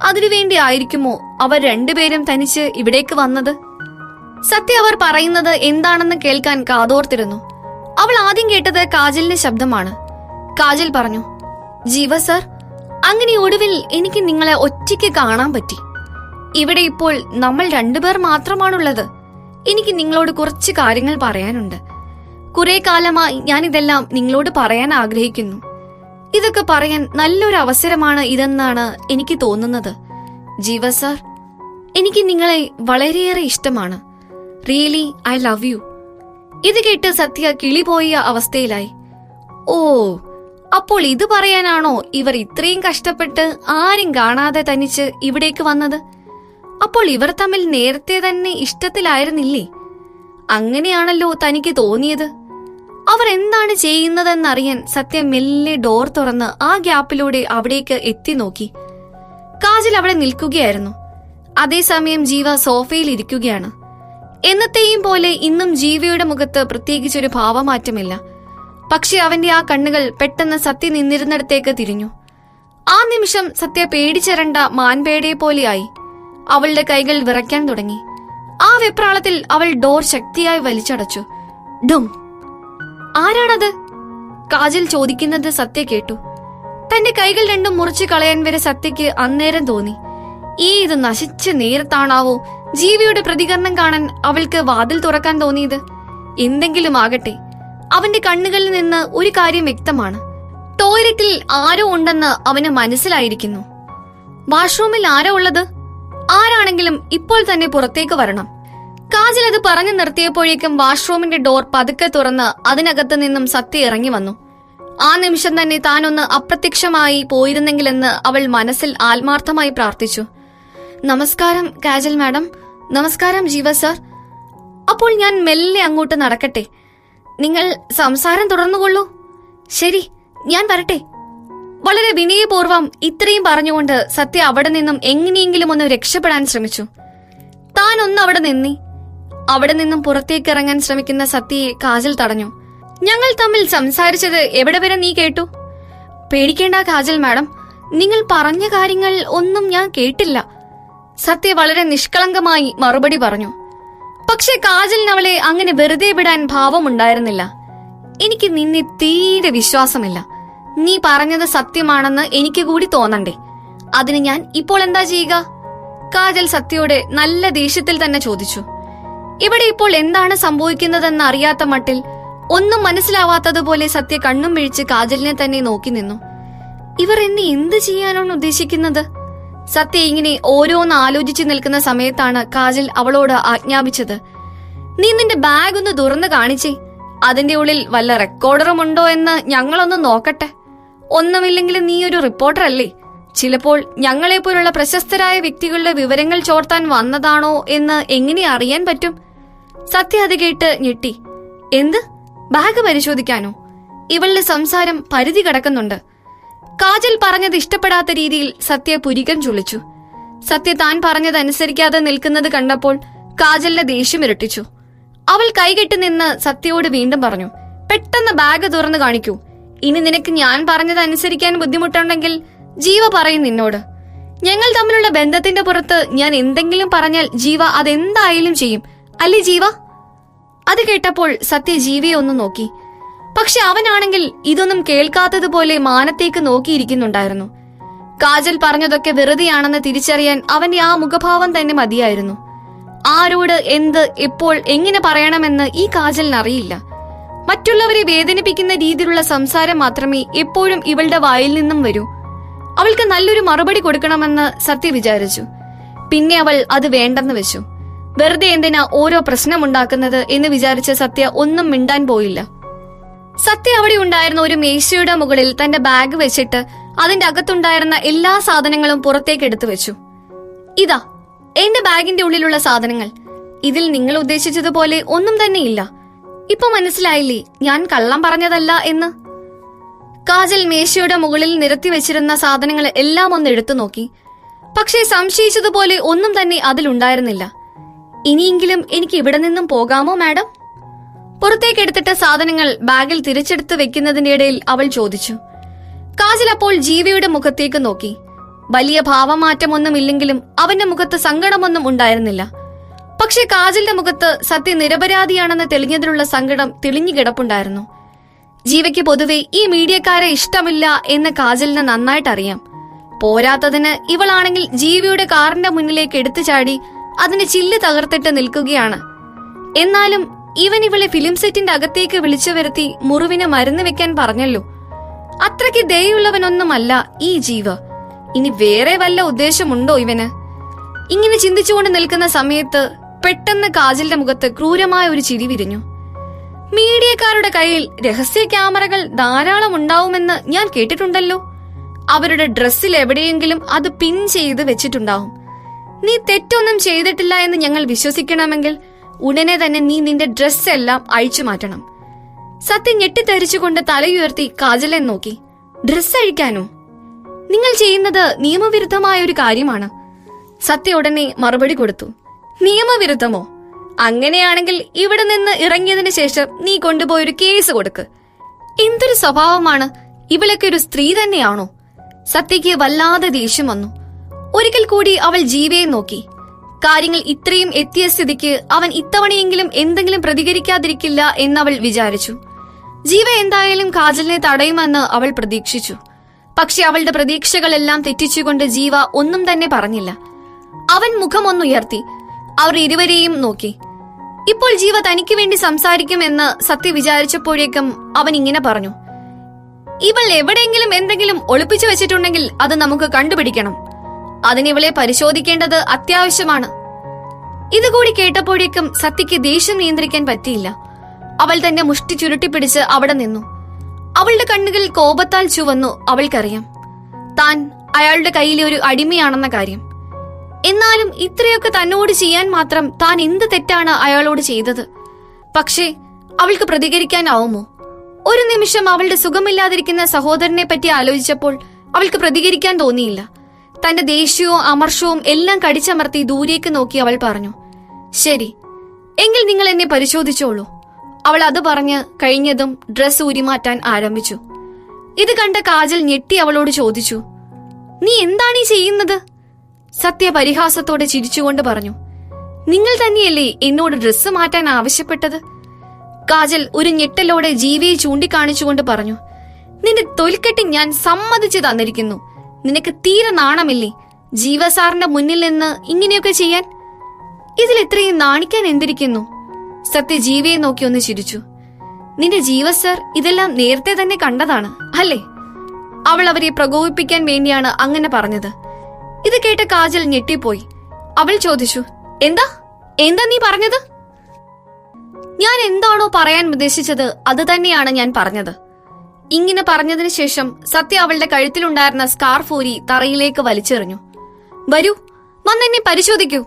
അതിനുവേണ്ടി ആയിരിക്കുമോ അവർ രണ്ടുപേരും തനിച്ച് ഇവിടേക്ക് വന്നത്? സത്യ അവർ പറയുന്നത് എന്താണെന്ന് കേൾക്കാൻ കാതോർത്തിരുന്നു. അവൾ ആദ്യം കേട്ടത് കാജലിന്റെ ശബ്ദമാണ്. കാജൽ പറഞ്ഞു, ജീവ സർ, അങ്ങനെ ഒടുവിൽ എനിക്ക് നിങ്ങളെ ഒറ്റയ്ക്ക് കാണാൻ പറ്റി. ഇവിടെ ഇപ്പോൾ നമ്മൾ രണ്ടുപേർ മാത്രമാണുള്ളത്. എനിക്ക് നിങ്ങളോട് കുറച്ച് കാര്യങ്ങൾ പറയാനുണ്ട്. കുറെ കാലമായി ഞാനിതെല്ലാം നിങ്ങളോട് പറയാൻ ആഗ്രഹിക്കുന്നു. ഇതൊക്കെ പറയാൻ നല്ലൊരു അവസരമാണ് ഇതെന്നാണ് എനിക്ക് തോന്നുന്നത്. ജീവ സർ, എനിക്ക് നിങ്ങളെ വളരെയേറെ ഇഷ്ടമാണ്. Really I love you. ഇത് കേട്ട് സത്യ കിളിപോയ അവസ്ഥയിലായി. ഓ, അപ്പോൾ ഇത് പറയാനാണോ ഇവർ ഇത്രയും കഷ്ടപ്പെട്ട് ആരും കാണാതെ തനിച്ച് ഇവിടേക്ക് വന്നത്? അപ്പോൾ ഇവർ തമ്മിൽ നേരത്തെ തന്നെ ഇഷ്ടത്തിലായിരുന്നില്ലേ? അങ്ങനെയാണല്ലോ തനിക്ക് തോന്നിയത്. അവർ എന്താണ് ചെയ്യുന്നതെന്നറിയാൻ സത്യ മെല്ലെ ഡോർ തുറന്ന് ആ ഗ്യാപ്പിലൂടെ അവിടേക്ക് എത്തി നോക്കി. കാജൽ അവിടെ നിൽക്കുകയായിരുന്നു. അതേസമയം ജീവ സോഫയിൽ ഇരിക്കുകയാണ്. എന്നത്തെയും പോലെ ഇന്നും ജീവയുടെ മുഖത്ത് പ്രത്യേകിച്ചൊരു ഭാവമാറ്റമില്ല. പക്ഷെ അവന്റെ ആ കണ്ണുകൾ പെട്ടെന്ന് സത്യ നിന്നിരുന്നിടത്തേക്ക് തിരിഞ്ഞു. ആ നിമിഷം സത്യ പേടിച്ചരണ്ട മാൻപേടയെ പോലെയായി. അവളുടെ കൈകൾ വിറയ്ക്കാൻ തുടങ്ങി. ആ വെപ്രാളത്തിൽ അവൾ ഡോർ ശക്തിയായി വലിച്ചടച്ചു. ഡും. ആരാണത്? കാജൽ ചോദിക്കുന്നത് സത്യ കേട്ടു. തന്റെ കൈകൾ രണ്ടും മുറിച്ചു കളയാൻ വരെ സത്യക്ക് അന്നേരം തോന്നി. ഇത് നശിച്ച നേരത്താണാവോ ജീവിയുടെ പ്രതികരണം കാണാൻ അവൾക്ക് വാതിൽ തുറക്കാൻ തോന്നിയത്? എന്തെങ്കിലും ആകട്ടെ, അവന്റെ കണ്ണുകളിൽ നിന്ന് ഒരു കാര്യം വ്യക്തമാണ്. ടോയ്ലറ്റിൽ ആരോ ഉണ്ടെന്ന് അവന് മനസ്സിലായിരിക്കുന്നു. വാഷ്റൂമിൽ ആരോ ഉള്ളത്? ആരാണെങ്കിലും ഇപ്പോൾ തന്നെ പുറത്തേക്ക് വരണം. കാജൽ അത് പറഞ്ഞു നിർത്തിയപ്പോഴേക്കും വാഷ്റൂമിന്റെ ഡോർ പതുക്കെ തുറന്ന് അതിനകത്ത് നിന്നും സത്യ ഇറങ്ങി വന്നു. ആ നിമിഷം തന്നെ താനൊന്ന് അപ്രത്യക്ഷമായി പോയിരുന്നെങ്കിലെന്ന് അവൾ മനസ്സിൽ ആത്മാർത്ഥമായി പ്രാർത്ഥിച്ചു. നമസ്കാരം കാജൽ മാഡം. നമസ്കാരം ജീവ സർ. അപ്പോൾ ഞാൻ മെല്ലെ അങ്ങോട്ട് നടക്കട്ടെ? നിങ്ങൾ സംസാരം തുടർന്നുകൊള്ളൂ. ശരി, ഞാൻ വരട്ടെ. വളരെ വിനയപൂർവ്വം ഇത്രയും പറഞ്ഞുകൊണ്ട് സത്യ അവിടെ നിന്നും എങ്ങനെയെങ്കിലും ഒന്ന് രക്ഷപ്പെടാൻ ശ്രമിച്ചു. താൻ ഒന്ന് അവിടെ നിന്നി. അവിടെ നിന്നും പുറത്തേക്ക് ഇറങ്ങാൻ ശ്രമിക്കുന്ന സത്യയെ കാജൽ തടഞ്ഞു. ഞങ്ങൾ തമ്മിൽ സംസാരിച്ചത് എവിടെ വരെ നീ കേട്ടു? പേടിക്കേണ്ട കാജൽ മാഡം, നിങ്ങൾ പറഞ്ഞ കാര്യങ്ങൾ ഒന്നും ഞാൻ കേട്ടില്ല. സത്യ വളരെ നിഷ്കളങ്കമായി മറുപടി പറഞ്ഞു. പക്ഷെ കാജലിന് അവളെ അങ്ങനെ വെറുതെ വിടാൻ ഭാവമുണ്ടായിരുന്നില്ല. എനിക്ക് നിന്നെ തീരെ വിശ്വാസമില്ല. നീ പറഞ്ഞത് സത്യമാണെന്ന് എനിക്ക് കൂടി തോന്നണ്ടേ? അതിന് ഞാൻ ഇപ്പോൾ എന്താ ചെയ്യുക? കാജൽ സത്യയോട് നല്ല ദേഷ്യത്തിൽ തന്നെ ചോദിച്ചു. ഇവിടെ ഇപ്പോൾ എന്താണ് സംഭവിക്കുന്നതെന്ന് അറിയാത്ത മട്ടിൽ, ഒന്നും മനസ്സിലാവാത്തതുപോലെ സത്യ കണ്ണും പിഴിച്ച് കാജലിനെ തന്നെ നോക്കി നിന്നു. ഇവർ എന്നെ എന്ത് ചെയ്യാനാണ് ഉദ്ദേശിക്കുന്നത്? സത്യ ഇങ്ങനെ ഓരോന്ന് ആലോചിച്ചു നിൽക്കുന്ന സമയത്താണ് കാജൽ അവളോട് ആജ്ഞാപിച്ചത്. നീ നിന്റെ ബാഗ് ഒന്ന് തുറന്നു കാണിച്ചേ. അതിന്റെ ഉള്ളിൽ വല്ല റെക്കോർഡറും ഉണ്ടോ എന്ന് ഞങ്ങളൊന്ന് നോക്കട്ടെ. ഒന്നുമില്ലെങ്കിൽ നീ ഒരു റിപ്പോർട്ടർ അല്ലേ? ചിലപ്പോൾ ഞങ്ങളെപ്പോലുള്ള പ്രശസ്തരായ വ്യക്തികളുടെ വിവരങ്ങൾ ചോർത്താൻ വന്നതാണോ എന്ന് എങ്ങനെ അറിയാൻ പറ്റും? സത്യ അത് കേട്ട് ഞെട്ടി. എന്ത്? ബാഗ് പരിശോധിക്കാനോ? ഇവളുടെ സംസാരം പരിധി കടക്കുന്നുണ്ട്. കാജൽ പറഞ്ഞത് ഇഷ്ടപ്പെടാത്ത രീതിയിൽ സത്യ പുരികം ചുളിച്ചു. സത്യ താൻ പറഞ്ഞതനുസരിക്കാതെ നിൽക്കുന്നത് കണ്ടപ്പോൾ കാജലിന്റെ ദേഷ്യം ഇരട്ടിച്ചു. അവൾ കൈകെട്ടി നിന്ന് സത്യയോട് വീണ്ടും പറഞ്ഞു, പെട്ടെന്ന് ബാഗ് തുറന്നു കാണിക്കൂ. ഇനി നിനക്ക് ഞാൻ പറഞ്ഞതനുസരിക്കാൻ ബുദ്ധിമുട്ടുണ്ടെങ്കിൽ ജീവ പറയും നിന്നോട്. ഞങ്ങൾ തമ്മിലുള്ള ബന്ധത്തിന്റെ പുറത്ത് ഞാൻ എന്തെങ്കിലും പറഞ്ഞാൽ ജീവ അതെന്തായാലും ചെയ്യും, അല്ലേ ജീവ? അത് കേട്ടപ്പോൾ സത്യ ജീവയെ ഒന്ന് നോക്കി. പക്ഷെ അവനാണെങ്കിൽ ഇതൊന്നും കേൾക്കാത്തതുപോലെ മാനത്തേക്ക് നോക്കിയിരിക്കുന്നുണ്ടായിരുന്നു. കാജൽ പറഞ്ഞതൊക്കെ വെറുതെയാണെന്ന് തിരിച്ചറിയാൻ അവന്റെ ആ മുഖഭാവം തന്നെ മതിയായിരുന്നു. ആരോട് എന്ത് എപ്പോൾ എങ്ങനെ പറയണമെന്ന് ഈ കാജലിന് അറിയില്ല. മറ്റുള്ളവരെ വേദനിപ്പിക്കുന്ന രീതിയിലുള്ള സംസാരം മാത്രമേ എപ്പോഴും ഇവളുടെ വായിൽ നിന്നും വരൂ. അവൾക്ക് നല്ലൊരു മറുപടി കൊടുക്കണമെന്ന് സത്യ വിചാരിച്ചു. പിന്നെ അവൾ അത് വേണ്ടെന്ന് വെച്ചു. വെറുതെ എന്തിനാ ഓരോ പ്രശ്നമുണ്ടാക്കുന്നത് എന്ന് വിചാരിച്ച സത്യ ഒന്നും മിണ്ടാൻ പോയില്ല. സത്യ അവിടെ ഉണ്ടായിരുന്ന ഒരു മേശയുടെ മുകളിൽ തന്റെ ബാഗ് വെച്ചിട്ട് അതിന്റെ അകത്തുണ്ടായിരുന്ന എല്ലാ സാധനങ്ങളും പുറത്തേക്ക് എടുത്തു വെച്ചു. ഇതാ എന്റെ ബാഗിന്റെ ഉള്ളിലുള്ള സാധനങ്ങൾ. ഇതിൽ നിങ്ങൾ ഉദ്ദേശിച്ചതുപോലെ ഒന്നും തന്നെ ഇല്ല. ഇപ്പൊ മനസ്സിലായില്ലേ ഞാൻ കള്ളം പറഞ്ഞതല്ല എന്ന്? കാജൽ മേശയുടെ മുകളിൽ നിരത്തി വെച്ചിരുന്ന സാധനങ്ങൾ എല്ലാം ഒന്ന് എടുത്തു നോക്കി. പക്ഷേ സംശയിച്ചതുപോലെ ഒന്നും തന്നെ അതിലുണ്ടായിരുന്നില്ല. ഇനിയെങ്കിലും എനിക്ക് ഇവിടെ നിന്നും പോകാമോ മാഡം? പുറത്തേക്കെടുത്തിട്ട സാധനങ്ങൾ ബാഗിൽ തിരിച്ചെടുത്ത് വെക്കുന്നതിന്റെ ഇടയിൽ അവൾ ചോദിച്ചു. കാജൽ അപ്പോൾ ജീവയുടെ മുഖത്തേക്ക് നോക്കി. വലിയ ഭാവമാറ്റമൊന്നുമില്ലെങ്കിലും അവന്റെ മുഖത്ത് സങ്കടമൊന്നും ഉണ്ടായിരുന്നില്ല. പക്ഷെ കാജലിന്റെ മുഖത്ത് സത്യ നിരപരാധിയാണെന്ന് തെളിഞ്ഞതിലുള്ള സങ്കടം തെളിഞ്ഞു കിടപ്പുണ്ടായിരുന്നു. ജീവയ്ക്ക് പൊതുവെ ഈ മീഡിയക്കാരെ ഇഷ്ടമില്ല എന്ന് കാജലിന് നന്നായിട്ടറിയാം. പോരാത്തതിന് ഇവളാണെങ്കിൽ ജീവയുടെ കാറിന്റെ മുന്നിലേക്ക് എടുത്തു ചാടി അതിന് ചില്ല് തകർത്തിട്ട് നിൽക്കുകയാണ്. എന്നാലും ഇവളെ ഫിലിം സെറ്റിന്റെ അകത്തേക്ക് വിളിച്ചു വരുത്തി മുറിവിന് മരുന്ന് വെക്കാൻ പറഞ്ഞല്ലോ. അത്രയ്ക്ക് ദയുള്ളവനൊന്നുമല്ല ഈ ജീവ. ഇനി വേറെ വല്ല ഉദ്ദേശമുണ്ടോ ഇവന്? ഇങ്ങനെ ചിന്തിച്ചുകൊണ്ട് നിൽക്കുന്ന സമയത്ത് പെട്ടെന്ന് കാജലിന്റെ മുഖത്ത് ക്രൂരമായ ഒരു ചിരി വിരിഞ്ഞു. മീഡിയക്കാരുടെ കയ്യിൽ രഹസ്യ ക്യാമറകൾ ധാരാളം ഉണ്ടാവുമെന്ന് ഞാൻ കേട്ടിട്ടുണ്ടല്ലോ. അവരുടെ ഡ്രസ്സിൽ എവിടെയെങ്കിലും അത് പിൻ ചെയ്ത് വെച്ചിട്ടുണ്ടാവും. നീ തെറ്റൊന്നും ചെയ്തിട്ടില്ല എന്ന് ഞങ്ങൾ വിശ്വസിക്കണമെങ്കിൽ ഉടനെ തന്നെ നീ നിന്റെ ഡ്രസ് എല്ലാം അഴിച്ചു മാറ്റണം. സത്യ ഞെട്ടിത്തെറിച്ചുകൊണ്ട് തലയുയർത്തി കാജലെ നോക്കി. ഡ്രസ് അഴിക്കാനോ? നിങ്ങൾ ചെയ്യുന്നത് നിയമവിരുദ്ധമായ ഒരു കാര്യമാണ്. സത്യ ഉടനെ മറുപടി കൊടുത്തു. നിയമവിരുദ്ധമോ? അങ്ങനെയാണെങ്കിൽ ഇവിടെ നിന്ന് ഇറങ്ങിയതിനു ശേഷം നീ കൊണ്ടുപോയൊരു കേസ് കൊടുക്ക്. എന്തൊരു സ്വഭാവമാണ്! ഇവളൊക്കെ ഒരു സ്ത്രീ തന്നെയാണോ? സത്യയ്ക്ക് വല്ലാതെ ദേഷ്യം വന്നു. ഒരിക്കൽ കൂടി അവൾ ജീവയെ നോക്കി. കാര്യങ്ങൾ ഇത്രയും എത്തിയ സ്ഥിതിക്ക് അവൻ ഇത്തവണയെങ്കിലും എന്തെങ്കിലും പ്രതികരിക്കാതിരിക്കില്ല എന്നവൾ വിചാരിച്ചു. ജീവ എന്തായാലും കാജലിനെ തടയുമെന്ന് അവൾ പ്രതീക്ഷിച്ചു. പക്ഷെ അവളുടെ പ്രതീക്ഷകളെല്ലാം തെറ്റിച്ചുകൊണ്ട് ജീവ ഒന്നും തന്നെ പറഞ്ഞില്ല. അവൻ മുഖമൊന്നുയർത്തി അവർ ഇരുവരെയും നോക്കി. ഇപ്പോൾ ജീവ തനിക്ക് വേണ്ടി സംസാരിക്കുമെന്ന് സത്യ വിചാരിച്ചപ്പോഴേക്കും അവൻ ഇങ്ങനെ പറഞ്ഞു. ഇവൾ എവിടെയെങ്കിലും എന്തെങ്കിലും ഒളിപ്പിച്ചു വെച്ചിട്ടുണ്ടെങ്കിൽ അത് നമുക്ക് കണ്ടുപിടിക്കണം. അതിനിവളെ പരിശോധിക്കേണ്ടത് അത്യാവശ്യമാണ്. ഇതുകൂടി കേട്ടപ്പോഴേക്കും സത്യയ്ക്ക് ദേഷ്യം നിയന്ത്രിക്കാൻ പറ്റിയില്ല. അവൾ തന്റെ മുഷ്ടി ചുരുട്ടിപ്പിടിച്ച് അവിടെ നിന്നു. അവളുടെ കണ്ണുകൾ കോപത്താൽ ചുവന്നു. അവൾക്കറിയാം താൻ അയാളുടെ കയ്യിലെ ഒരു അടിമയാണെന്ന കാര്യം. എന്നാലും ഇത്രയൊക്കെ തന്നോട് ചെയ്യാൻ മാത്രം താൻ എന്ത് തെറ്റാണ് അയാളോട് ചെയ്തത്? പക്ഷേ അവൾക്ക് പ്രതികരിക്കാനാവുമോ? ഒരു നിമിഷം അവളുടെ സുഖമില്ലാതിരിക്കുന്ന സഹോദരനെ പറ്റി ആലോചിച്ചപ്പോൾ അവൾക്ക് പ്രതികരിക്കാൻ തോന്നിയില്ല. തന്റെ ദേഷ്യവും അമർഷവും എല്ലാം കടിച്ചമർത്തി ദൂരേക്ക് നോക്കി അവൾ പറഞ്ഞു, ശരി, എങ്കിൽ നിങ്ങൾ എന്നെ പരിശോധിച്ചോളൂ. അവൾ അത് പറഞ്ഞ് കഴിഞ്ഞതും ഡ്രസ് ഊരിമാറ്റാൻ ആരംഭിച്ചു. ഇത് കണ്ട കാജൽ ഞെട്ടി അവളോട് ചോദിച്ചു, നീ എന്താണ് ഈ ചെയ്യുന്നത്? സത്യ പരിഹാസത്തോടെ ചിരിച്ചുകൊണ്ട് പറഞ്ഞു, നിങ്ങൾ തന്നെയല്ലേ എന്നോട് ഡ്രസ്സ് മാറ്റാൻ ആവശ്യപ്പെട്ടത്? കാജൽ ഒരു ഞെട്ടലോടെ ജീവിയെ ചൂണ്ടിക്കാണിച്ചുകൊണ്ട് പറഞ്ഞു, നിന്റെ തൊലിക്കെട്ടി ഞാൻ സമ്മതിച്ചു തന്നിരിക്കുന്നു. നിനക്ക് തീരെ നാണമില്ലേ ജീവസാറിന്റെ മുന്നിൽ നിന്ന് ഇങ്ങനെയൊക്കെ ചെയ്യാൻ? ഇതിൽ എത്രയും നാണിക്കാൻ എന്തിരിക്കുന്നു? സത്യ ജീവിയെ നോക്കി ഒന്ന് ചിരിച്ചു. നിന്റെ ജീവസാർ ഇതെല്ലാം നേരത്തെ തന്നെ കണ്ടതാണ് അല്ലേ? അവൾ അവരെ പ്രകോപിപ്പിക്കാൻ വേണ്ടിയാണ് അങ്ങനെ പറഞ്ഞത്. ഇത് കേട്ട കാജൽ ഞെട്ടിപ്പോയി. അവൾ ചോദിച്ചു, എന്താ നീ പറഞ്ഞത്? ഞാൻ എന്താണോ പറയാൻ ഉദ്ദേശിച്ചത് അത് തന്നെയാണ് ഞാൻ പറഞ്ഞത്. ഇങ്ങനെ പറഞ്ഞതിന് ശേഷം സത്യ അവളുടെ കഴുത്തിലുണ്ടായിരുന്ന സ്കാർഫ് ഊരി തറയിലേക്ക് വലിച്ചെറിഞ്ഞു. വരൂ, വന്നെന്നെ പരിശോധിക്കൂ,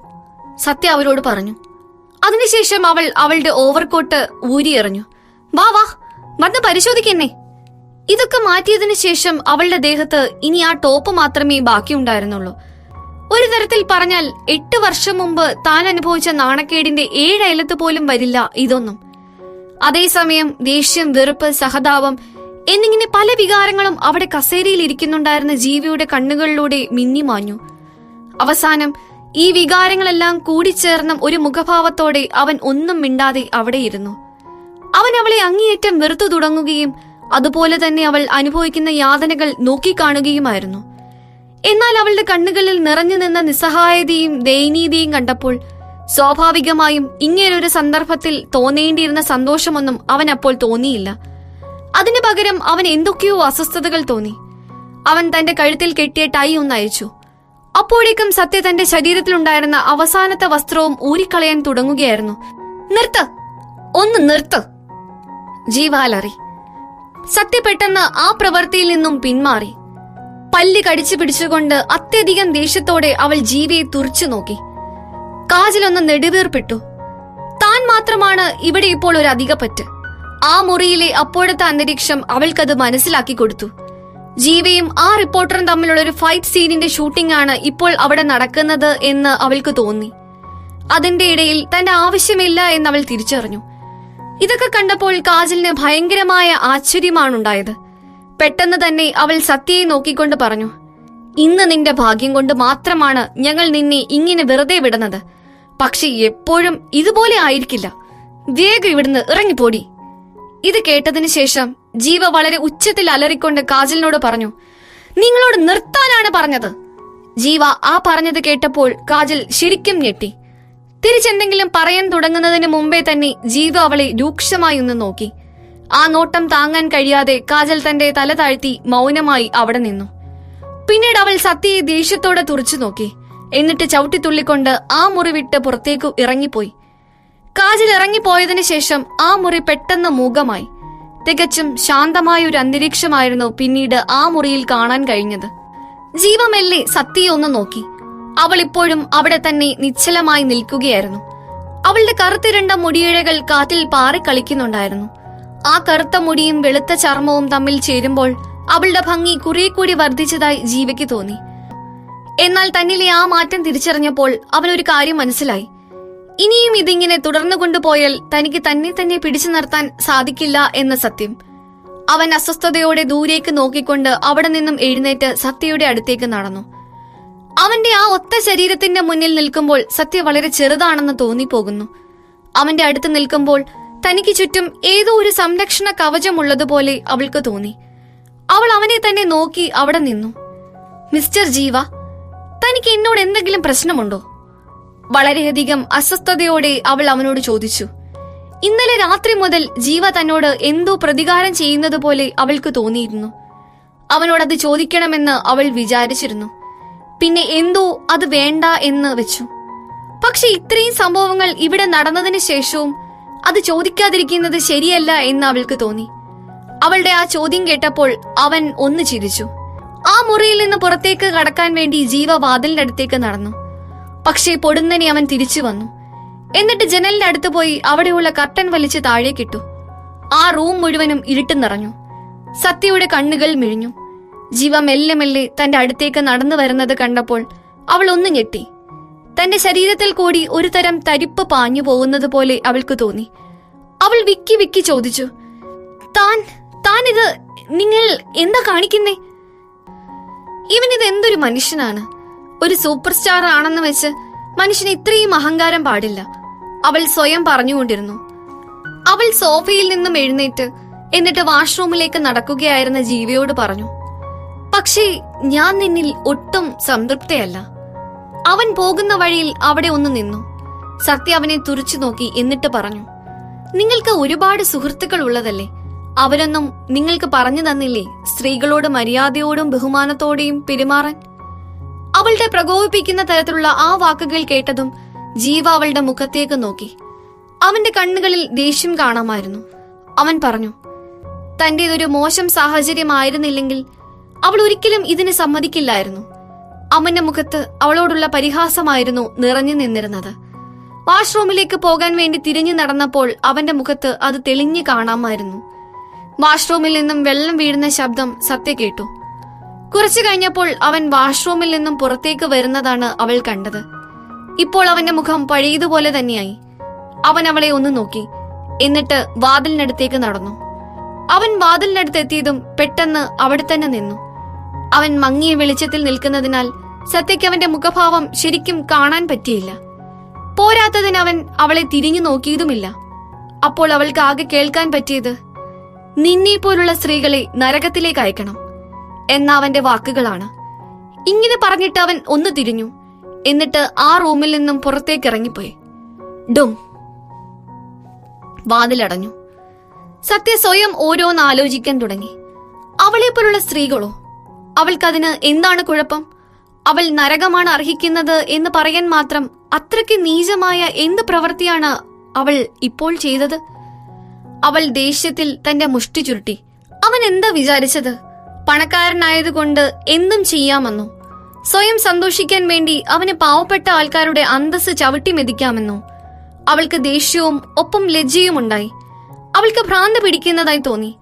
സത്യ അവരോട് പറഞ്ഞു. അതിനുശേഷം അവൾ അവളുടെ ഓവർകോട്ട് ഊരിയെറിഞ്ഞു. വാ വന്ന് പരിശോധിക്കെന്നെ. ഇതൊക്കെ മാറ്റിയതിനു ശേഷം അവളുടെ ദേഹത്ത് ഇനി ആ ടോപ്പ് മാത്രമേ ബാക്കിയുണ്ടായിരുന്നുള്ളൂ. ഒരു തരത്തിൽ പറഞ്ഞാൽ 8 വർഷം മുമ്പ് താൻ അനുഭവിച്ച നാണക്കേടിന്റെ 7 അയലത്ത് പോലും വരില്ല ഇതൊന്നും. അതേസമയം ദേഷ്യം, വെറുപ്പ്, സഹതാപം എന്നിങ്ങനെ പല വികാരങ്ങളും അവിടെ കസേരയിൽ ഇരിക്കുന്നുണ്ടായിരുന്ന ജീവിയുടെ കണ്ണുകളിലൂടെ മിന്നിമാഞ്ഞു. അവസാനം ഈ വികാരങ്ങളെല്ലാം കൂടിച്ചേർന്ന ഒരു മുഖഭാവത്തോടെ അവൻ ഒന്നും മിണ്ടാതെ അവിടെയിരുന്നു. അവൻ അവളെ അങ്ങേയറ്റം വെറുത്തു തുടങ്ങുകയും അതുപോലെ തന്നെ അവൾ അനുഭവിക്കുന്ന യാതനകൾ നോക്കിക്കാണുകയുമായിരുന്നു. എന്നാൽ അവളുടെ കണ്ണുകളിൽ നിറഞ്ഞു നിന്ന നിസ്സഹായതയും ദയനീയതയും കണ്ടപ്പോൾ സ്വാഭാവികമായും ഇങ്ങനൊരു സന്ദർഭത്തിൽ തോന്നേണ്ടിയിരുന്ന സന്തോഷമൊന്നും അവൻ അപ്പോൾ തോന്നിയില്ല. അതിനു പകരം അവൻ എന്തൊക്കെയോ അസ്വസ്ഥതകൾ തോന്നി. അവൻ തന്റെ കഴുത്തിൽ കെട്ടിയ ടൈ ഒന്ന് അയച്ചു. അപ്പോഴേക്കും സത്യ തന്റെ ശരീരത്തിലുണ്ടായിരുന്ന അവസാനത്തെ വസ്ത്രവും ഊരിക്കളയാൻ തുടങ്ങുകയായിരുന്നു. ഒന്ന് നിർത്ത്, ജീവാലറി. സത്യ പെട്ടെന്ന് ആ പ്രവൃത്തിയിൽ നിന്നും പിന്മാറി. പല്ല് കടിച്ചു പിടിച്ചുകൊണ്ട് അത്യധികം ദേഷ്യത്തോടെ അവൾ ജീവിയെ തുറച്ചു നോക്കി. കാജലൊന്ന് നെടുവീർപ്പിട്ടു. താൻ മാത്രമാണ് ഇവിടെ ഇപ്പോൾ ഒരു അധികപ്പറ്റ്. ആ മുറിയിലെ അപ്പോഴത്തെ അന്തരീക്ഷം അവൾക്കത് മനസ്സിലാക്കി കൊടുത്തു. ജീവയും ആ റിപ്പോർട്ടറും തമ്മിലുള്ള ഒരു ഫൈറ്റ് സീനിന്റെ ഷൂട്ടിംഗ് ആണ് ഇപ്പോൾ അവിടെ നടക്കുന്നത് എന്ന് അവൾക്ക് തോന്നി. അതിന്റെ ഇടയിൽ തന്റെ ആവശ്യമില്ല എന്ന് അവൾ തിരിച്ചറിഞ്ഞു. ഇതൊക്കെ കണ്ടപ്പോൾ കാജലിന് ഭയങ്കരമായ ആശ്ചര്യമാണുണ്ടായത്. പെട്ടെന്ന് തന്നെ അവൾ സത്യയെ നോക്കിക്കൊണ്ട് പറഞ്ഞു, ഇന്ന് നിന്റെ ഭാഗ്യം കൊണ്ട് മാത്രമാണ് ഞങ്ങൾ നിന്നെ ഇങ്ങനെ വെറുതെ വിടുന്നത്. പക്ഷെ എപ്പോഴും ഇതുപോലെ ആയിരിക്കില്ല. വേഗം ഇവിടുന്ന് ഇറങ്ങിപ്പോടി. ഇത് കേട്ടതിന് ശേഷം ജീവ വളരെ ഉച്ചത്തിൽ അലറിക്കൊണ്ട് കാജലിനോട് പറഞ്ഞു, നിങ്ങളോട് നിർത്താനാണ് പറഞ്ഞത്. ജീവ ആ പറഞ്ഞത് കേട്ടപ്പോൾ കാജൽ ശരിക്കും ഞെട്ടി. തിരിച്ചെന്തെങ്കിലും പറയാൻ തുടങ്ങുന്നതിന് മുമ്പേ തന്നെ ജീവ അവളെ രൂക്ഷമായി ഒന്ന് നോക്കി. ആ നോട്ടം താങ്ങാൻ കഴിയാതെ കാജൽ തന്റെ തല താഴ്ത്തി മൗനമായി അവിടെ നിന്നു. പിന്നീട് അവൾ സത്യയെ ദേഷ്യത്തോടെ തുറച്ചു നോക്കി. എന്നിട്ട് ചവിട്ടിത്തുള്ളിക്കൊണ്ട് ആ മുറി വിട്ട് പുറത്തേക്ക് ഇറങ്ങിപ്പോയി. കാജൽ ഇറങ്ങിപ്പോയതിനു ശേഷം ആ മുറി പെട്ടെന്ന് മൂകമായി. തികച്ചും ശാന്തമായ ഒരു അന്തരീക്ഷമായിരുന്നു പിന്നീട് ആ മുറിയിൽ കാണാൻ കഴിഞ്ഞത്. ജീവ മെല്ലെ സത്യയെ ഒന്ന് നോക്കി. അവൾ ഇപ്പോഴും അവിടെ തന്നെ നിശ്ചലമായി നിൽക്കുകയായിരുന്നു. അവളുടെ കറുത്തിരണ്ട മുടിയിഴകൾ കാറ്റിൽ പാറിക്കളിക്കുന്നുണ്ടായിരുന്നു. ആ കറുത്ത മുടിയും വെളുത്ത ചർമ്മവും തമ്മിൽ ചേരുമ്പോൾ അവളുടെ ഭംഗി കുറെ കൂടി വർദ്ധിച്ചതായി ജീവയ്ക്ക് തോന്നി. എന്നാൽ തന്നിലെ ആ മാറ്റം തിരിച്ചറിഞ്ഞപ്പോൾ അവനൊരു കാര്യം മനസ്സിലായി. ഇനിയും ഇതിങ്ങനെ തുടർന്നു കൊണ്ടുപോയാൽ തനിക്ക് തന്നെ പിടിച്ചു നിർത്താൻ സാധിക്കില്ല എന്ന സത്യം. അവൻ അസ്വസ്ഥതയോടെ ദൂരേക്ക് നോക്കിക്കൊണ്ട് അവിടെ നിന്നും എഴുന്നേറ്റ് സത്യയുടെ അടുത്തേക്ക് നടന്നു. അവന്റെ ആ ഒത്ത ശരീരത്തിന്റെ മുന്നിൽ നിൽക്കുമ്പോൾ സത്യ വളരെ ചെറുതാണെന്ന് തോന്നിപ്പോകുന്നു. അവന്റെ അടുത്ത് നിൽക്കുമ്പോൾ തനിക്ക് ചുറ്റും ഏതോ ഒരു സംരക്ഷണ കവചമുള്ളതുപോലെ അവൾക്ക് തോന്നി. അവൾ അവനെ തന്നെ നോക്കി അവിടെ നിന്നു. മിസ്റ്റർ ജീവ, തനിക്ക് എന്നോട് എന്തെങ്കിലും പ്രശ്നമുണ്ടോ? വളരെയധികം അസ്വസ്ഥതയോടെ അവൾ അവനോട് ചോദിച്ചു. ഇന്നലെ രാത്രി മുതൽ ജീവ തന്നോട് എന്തോ പ്രതികാരം ചെയ്യുന്നത് പോലെ അവൾക്ക് തോന്നിയിരുന്നു. അവനോടത് ചോദിക്കണമെന്ന് അവൾ വിചാരിച്ചിരുന്നു. പിന്നെ എന്തോ അത് വേണ്ട എന്ന് വെച്ചു. പക്ഷെ ഇത്രയും സംഭവങ്ങൾ ഇവിടെ നടന്നതിന് ശേഷവും അത് ചോദിക്കാതിരിക്കുന്നത് ശരിയല്ല എന്ന് അവൾക്ക് തോന്നി. അവളുടെ ആ ചോദ്യം കേട്ടപ്പോൾ അവൻ ഒന്ന് ചിരിച്ചു. ആ മുറിയിൽ നിന്ന് പുറത്തേക്ക് കടക്കാൻ വേണ്ടി ജീവ വാതിലിന്റെ അടുത്തേക്ക് നടന്നു. പക്ഷേ പൊടുന്നനെ അവൻ തിരിച്ചു വന്നു. എന്നിട്ട് ജനലിന്റെ അടുത്ത് പോയി അവിടെയുള്ള കർട്ടൻ വലിച്ച് താഴേക്കിട്ടു. ആ റൂം മുഴുവനും ഇരുട്ട് നിറഞ്ഞു. സത്യയുടെ കണ്ണുകൾ മിഴിഞ്ഞു. ജീവ മെല്ലെ മെല്ലെ തന്റെ അടുത്തേക്ക് നടന്നു വരുന്നത് കണ്ടപ്പോൾ അവൾ ഒന്ന് ഞെട്ടി. തന്റെ ശരീരത്തിൽ കൂടി ഒരു തരം തരിപ്പ് പാഞ്ഞു പോകുന്നത് പോലെ അവൾക്ക് തോന്നി. അവൾ വിക്കി വിക്കി ചോദിച്ചു, താൻ ഇത് നിങ്ങൾ എന്താ കാണിക്കുന്നേ? ഇവനിത് എന്തൊരു മനുഷ്യനാണ്? ഒരു സൂപ്പർ സ്റ്റാർ ആണെന്ന് വെച്ച് മനുഷ്യന് ഇത്രയും അഹങ്കാരം പാടില്ല, അവൾ സ്വയം പറഞ്ഞുകൊണ്ടിരുന്നു. അവൾ സോഫയിൽ നിന്നും എഴുന്നേറ്റ് എന്നിട്ട് വാഷ്റൂമിലേക്ക് നടക്കുകയായിരുന്ന ജീവയോട് പറഞ്ഞു, പക്ഷേ ഞാൻ നിന്നിൽ ഒട്ടും സംതൃപ്തയല്ല. അവൻ പോകുന്ന വഴിയിൽ അവിടെ ഒന്ന് നിന്നു. സത്യ അവനെ തുറിച്ചു നോക്കി. എന്നിട്ട് പറഞ്ഞു, നിങ്ങൾക്ക് ഒരുപാട് സുഹൃത്തുക്കൾ ഉള്ളതല്ലേ? അവരൊന്നും നിങ്ങൾക്ക് പറഞ്ഞു തന്നില്ലേ സ്ത്രീകളോട് മര്യാദയോടും ബഹുമാനത്തോടെയും പെരുമാറാൻ? അവളുടെ പ്രകോപിപ്പിക്കുന്ന തരത്തിലുള്ള ആ വാക്കുകൾ കേട്ടതും ജീവ അവളുടെ മുഖത്തേക്ക് നോക്കി. അവന്റെ കണ്ണുകളിൽ ദേഷ്യം കാണാമായിരുന്നു. അവൻ പറഞ്ഞു, തന്റേതൊരു മോശം സാഹചര്യമായിരുന്നില്ലെങ്കിൽ അവൾ ഒരിക്കലും ഇതിന് സമ്മതിക്കില്ലായിരുന്നു. അവന്റെ മുഖത്ത് അവളോടുള്ള പരിഹാസമായിരുന്നു നിറഞ്ഞു നിന്നിരുന്നത്. വാഷ്റൂമിലേക്ക് പോകാൻ വേണ്ടി തിരിഞ്ഞു നടന്നപ്പോൾ അവന്റെ മുഖത്ത് അത് തെളിഞ്ഞു കാണാമായിരുന്നു. വാഷ്റൂമിൽ നിന്നും വെള്ളം വീഴുന്ന ശബ്ദം സത്യ കേട്ടു. കുറച്ചു കഴിഞ്ഞപ്പോൾ അവൻ വാഷ്റൂമിൽ നിന്നും പുറത്തേക്ക് വരുന്നതാണ് അവൾ കണ്ടത്. ഇപ്പോൾ അവന്റെ മുഖം പഴയതുപോലെ തന്നെയായി. അവൻ അവളെ ഒന്ന് നോക്കി. എന്നിട്ട് വാതിലിനടുത്തേക്ക് നടന്നു. അവൻ വാതിലിനടുത്ത് എത്തിയതും പെട്ടെന്ന് അവിടെ തന്നെ നിന്നു. അവൻ മങ്ങിയ വെളിച്ചത്തിൽ നിൽക്കുന്നതിനാൽ സത്യയ്ക്ക് അവന്റെ മുഖഭാവം ശരിക്കും കാണാൻ പറ്റിയില്ല. പോരാത്തതിന് അവൻ അവളെ തിരിഞ്ഞു നോക്കിയതുമില്ല. അപ്പോൾ അവൾക്ക് ആകെ കേൾക്കാൻ പറ്റിയത്, നിന്നെ പോലുള്ള സ്ത്രീകളെ നരകത്തിലേക്ക് അയക്കണം എന്ന അവന്റെ വാക്കുകളാണ്. ഇങ്ങനെ പറഞ്ഞിട്ട് അവൻ ഒന്ന് തിരിഞ്ഞു. എന്നിട്ട് ആ റൂമിൽ നിന്നും പുറത്തേക്ക് ഇറങ്ങിപ്പോയി. ഡും, വാതിലടഞ്ഞു. സത്യ സ്വയം ഓരോന്ന് ആലോചിക്കാൻ തുടങ്ങി. അവളെ പോലുള്ള സ്ത്രീകളോ? അവൾക്കതിന് എന്താണ് കുഴപ്പം? അവൾ നരകമാണ് അർഹിക്കുന്നത് എന്ന് പറയാൻ മാത്രം അത്രയ്ക്ക് നീചമായ എന്ത് പ്രവൃത്തിയാണ് അവൾ ഇപ്പോൾ ചെയ്തത്? അവൾ ദേഷ്യത്തിൽ തന്റെ മുഷ്ടി ചുരുട്ടി. അവൻ എന്താ വിചാരിച്ചത്? പണക്കാരനായതുകൊണ്ട് എന്തും ചെയ്യാമെന്നോ? സ്വയം സന്തോഷിക്കാൻ വേണ്ടി അവന് പാവപ്പെട്ട ആൾക്കാരുടെ അന്തസ് ചവിട്ടി മെതിക്കാമെന്നോ? അവൾക്ക് ദേഷ്യവും ഒപ്പം ലജ്ജയും ഉണ്ടായി. അവൾക്ക് ഭ്രാന്ത് പിടിക്കുന്നതായി തോന്നി.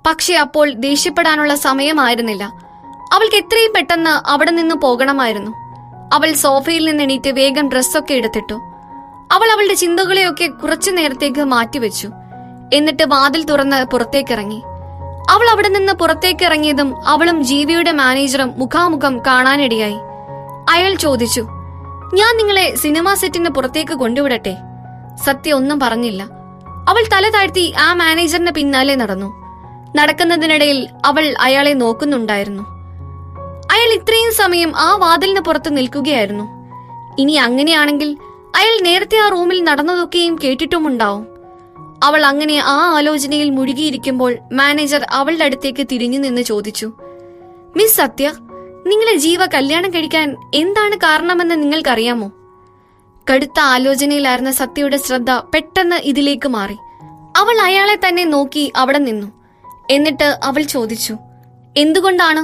പക്ഷെ അപ്പോൾ ദേഷ്യപ്പെടാനുള്ള സമയമായിരുന്നില്ല. അവൾക്ക് എത്രയും പെട്ടെന്ന് അവിടെ നിന്ന് പോകണമായിരുന്നു. അവൾ സോഫയിൽ നിന്ന് എണീറ്റ് വേഗം ഡ്രസ്സൊക്കെ എടുത്തിട്ടു. അവൾ അവളുടെ ചിന്തകളെയൊക്കെ കുറച്ചു നേരത്തേക്ക് മാറ്റിവെച്ചു. എന്നിട്ട് വാതിൽ തുറന്ന് പുറത്തേക്കിറങ്ങി. അവൾ അവിടെ നിന്ന് പുറത്തേക്കിറങ്ങിയതും അവളും ജീവിയുടെ മാനേജറും മുഖാമുഖം കാണാനിടയായി. അയാൾ ചോദിച്ചു, ഞാൻ നിങ്ങളെ സിനിമാ സെറ്റിന് പുറത്തേക്ക് കൊണ്ടുവിടട്ടെ? സത്യ ഒന്നും പറഞ്ഞില്ല. അവൾ തല താഴ്ത്തി ആ മാനേജറിന് പിന്നാലെ നടന്നു. നടക്കുന്നതിനിടയിൽ അവൾ അയാളെ നോക്കുന്നുണ്ടായിരുന്നു. അയാൾ ഇത്രയും സമയം ആ വാതിലിന് പുറത്ത് നിൽക്കുകയായിരുന്നു. ഇനി അങ്ങനെയാണെങ്കിൽ അയാൾ നേരത്തെ ആ റൂമിൽ നടന്നതൊക്കെയും കേട്ടിട്ടുമുണ്ടാവും. അവൾ അങ്ങനെ ആ ആലോചനയിൽ മുഴുകിയിരിക്കുമ്പോൾ മാനേജർ അവളുടെ അടുത്തേക്ക് തിരിഞ്ഞു നിന്ന് ചോദിച്ചു, മിസ് സത്യ, നിങ്ങളെ ജീവ കല്യാണം കഴിക്കാൻ എന്താണ് കാരണമെന്ന് നിങ്ങൾക്കറിയാമോ? കടുത്ത ആലോചനയിലായിരുന്ന സത്യയുടെ ശ്രദ്ധ പെട്ടെന്ന് ഇതിലേക്ക് മാറി. അവൾ അയാളെ തന്നെ നോക്കി അവിടെ നിന്നു. എന്നിട്ട് അവൾ ചോദിച്ചു, എന്തുകൊണ്ടാണ്?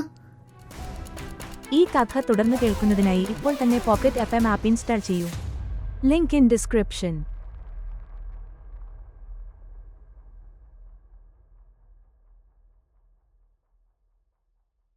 ഈ കഥ തുടർന്ന് കേൾക്കുന്നതിനായി ഇപ്പോൾ തന്നെ പോക്കറ്റ് FM ആപ്പ് ഇൻസ്റ്റാൾ ചെയ്യൂ. Link in description.